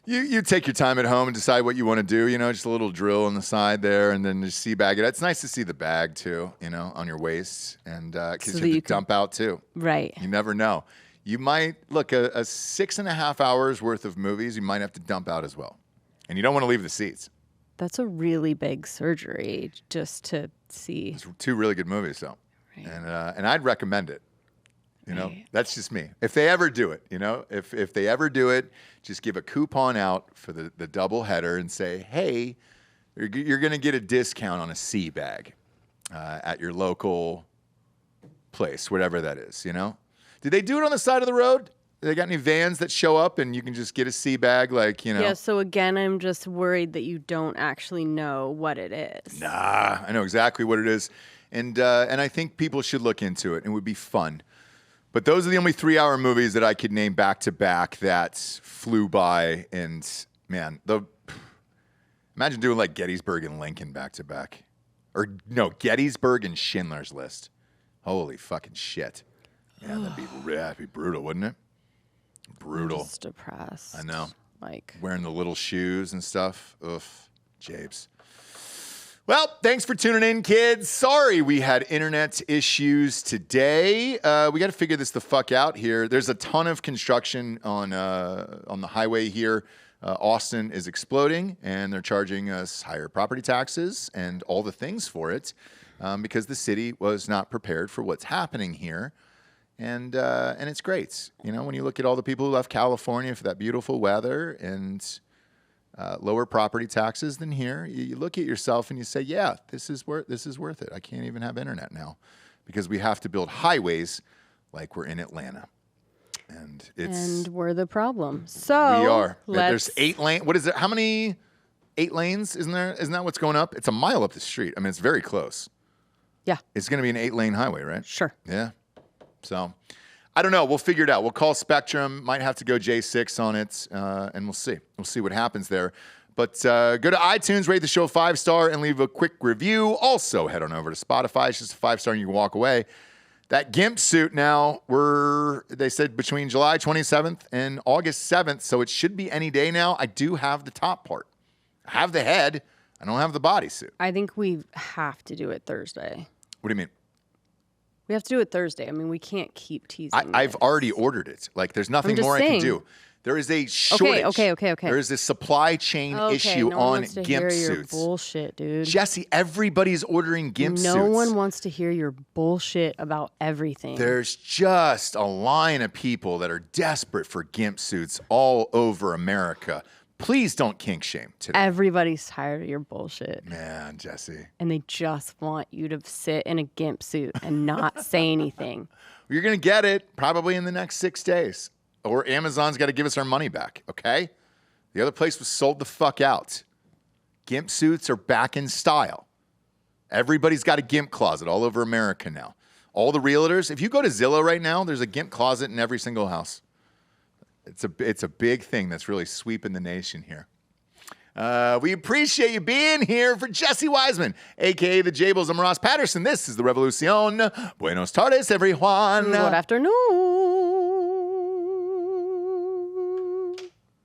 You take your time at home and decide what you want to do. Just a little drill on the side there, and then just bag it. It's nice to see the bag too, on your waist, and because So you that have you to dump out too. Right. You never know. You might look a 6.5 hours worth of movies. You might have to dump out as well, and you don't want to leave the seats. That's a really big surgery just to see. It's 2 really good movies though, Right. and I'd recommend it. Right. That's just me. If they ever do it, if they ever do it, just give a coupon out for the double header and say, hey, you're going to get a discount on a sea bag at your local place, whatever that is, Did they do it on the side of the road? They got any vans that show up and you can just get a sea bag, like, you know? Yeah, so again, I'm just worried that you don't actually know what it is. Nah, I know exactly what it is. And I think people should look into it. It would be fun. But those are the only 3-hour movies that I could name back to back that flew by. And man, imagine doing like Gettysburg and Lincoln back to back. Or no, Gettysburg and Schindler's List. Holy fucking shit. Man, that'd be brutal, wouldn't it? Brutal. I'm just depressed. I know. Like wearing the little shoes and stuff. Oof, Jabes. Well, thanks for tuning in, kids. Sorry we had internet issues today. We got to figure this the fuck out here. There's a ton of construction on the highway here. Austin is exploding, and they're charging us higher property taxes and all the things for it because the city was not prepared for what's happening here. And it's great. You know, when you look at all the people who left California for that beautiful weather and lower property taxes than here, you look at yourself and you say, yeah, this is worth it. I can't even have internet now because we have to build highways like we're in Atlanta. And we're the problem. So we are. There's 8 lanes. What is it? How many 8 lanes isn't there? Isn't that what's going up? It's a mile up the street. I mean, it's very close. Yeah. It's going to be an 8-lane highway, right? Sure. Yeah. So I don't know. We'll figure it out. We'll call Spectrum. Might have to go J6 on it, and we'll see. We'll see what happens there. But go to iTunes, rate the show 5-star, and leave a quick review. Also, head on over to Spotify. It's just a 5-star, and you can walk away. That GIMP suit now, they said between July 27th and August 7th, so it should be any day now. I do have the top part. I have the head. I don't have the bodysuit. I think we have to do it Thursday. What do you mean? We have to do it Thursday. I mean, we can't keep teasing. I've already ordered it. Like, there's nothing more I can do. There is a shortage. Okay. There is a supply chain issue no on one wants to GIMP hear suits. Your bullshit, dude. Jesse, everybody's ordering GIMP suits. No one wants to hear your bullshit about everything. There's just a line of people that are desperate for GIMP suits all over America. Please don't kink shame today. Everybody's tired of your bullshit. Man, Jesse. And they just want you to sit in a GIMP suit and not say anything. You're going to get it probably in the next 6 days. Or Amazon's got to give us our money back, okay? The other place was sold the fuck out. GIMP suits are back in style. Everybody's got a GIMP closet all over America now. All the realtors, if you go to Zillow right now, there's a GIMP closet in every single house. It's a big thing that's really sweeping the nation here. We appreciate you being here for Jesse Wiseman, a.k.a. The Jables. I'm Ross Patterson. This is The Revolucion. Buenos tardes, everyone. Good afternoon.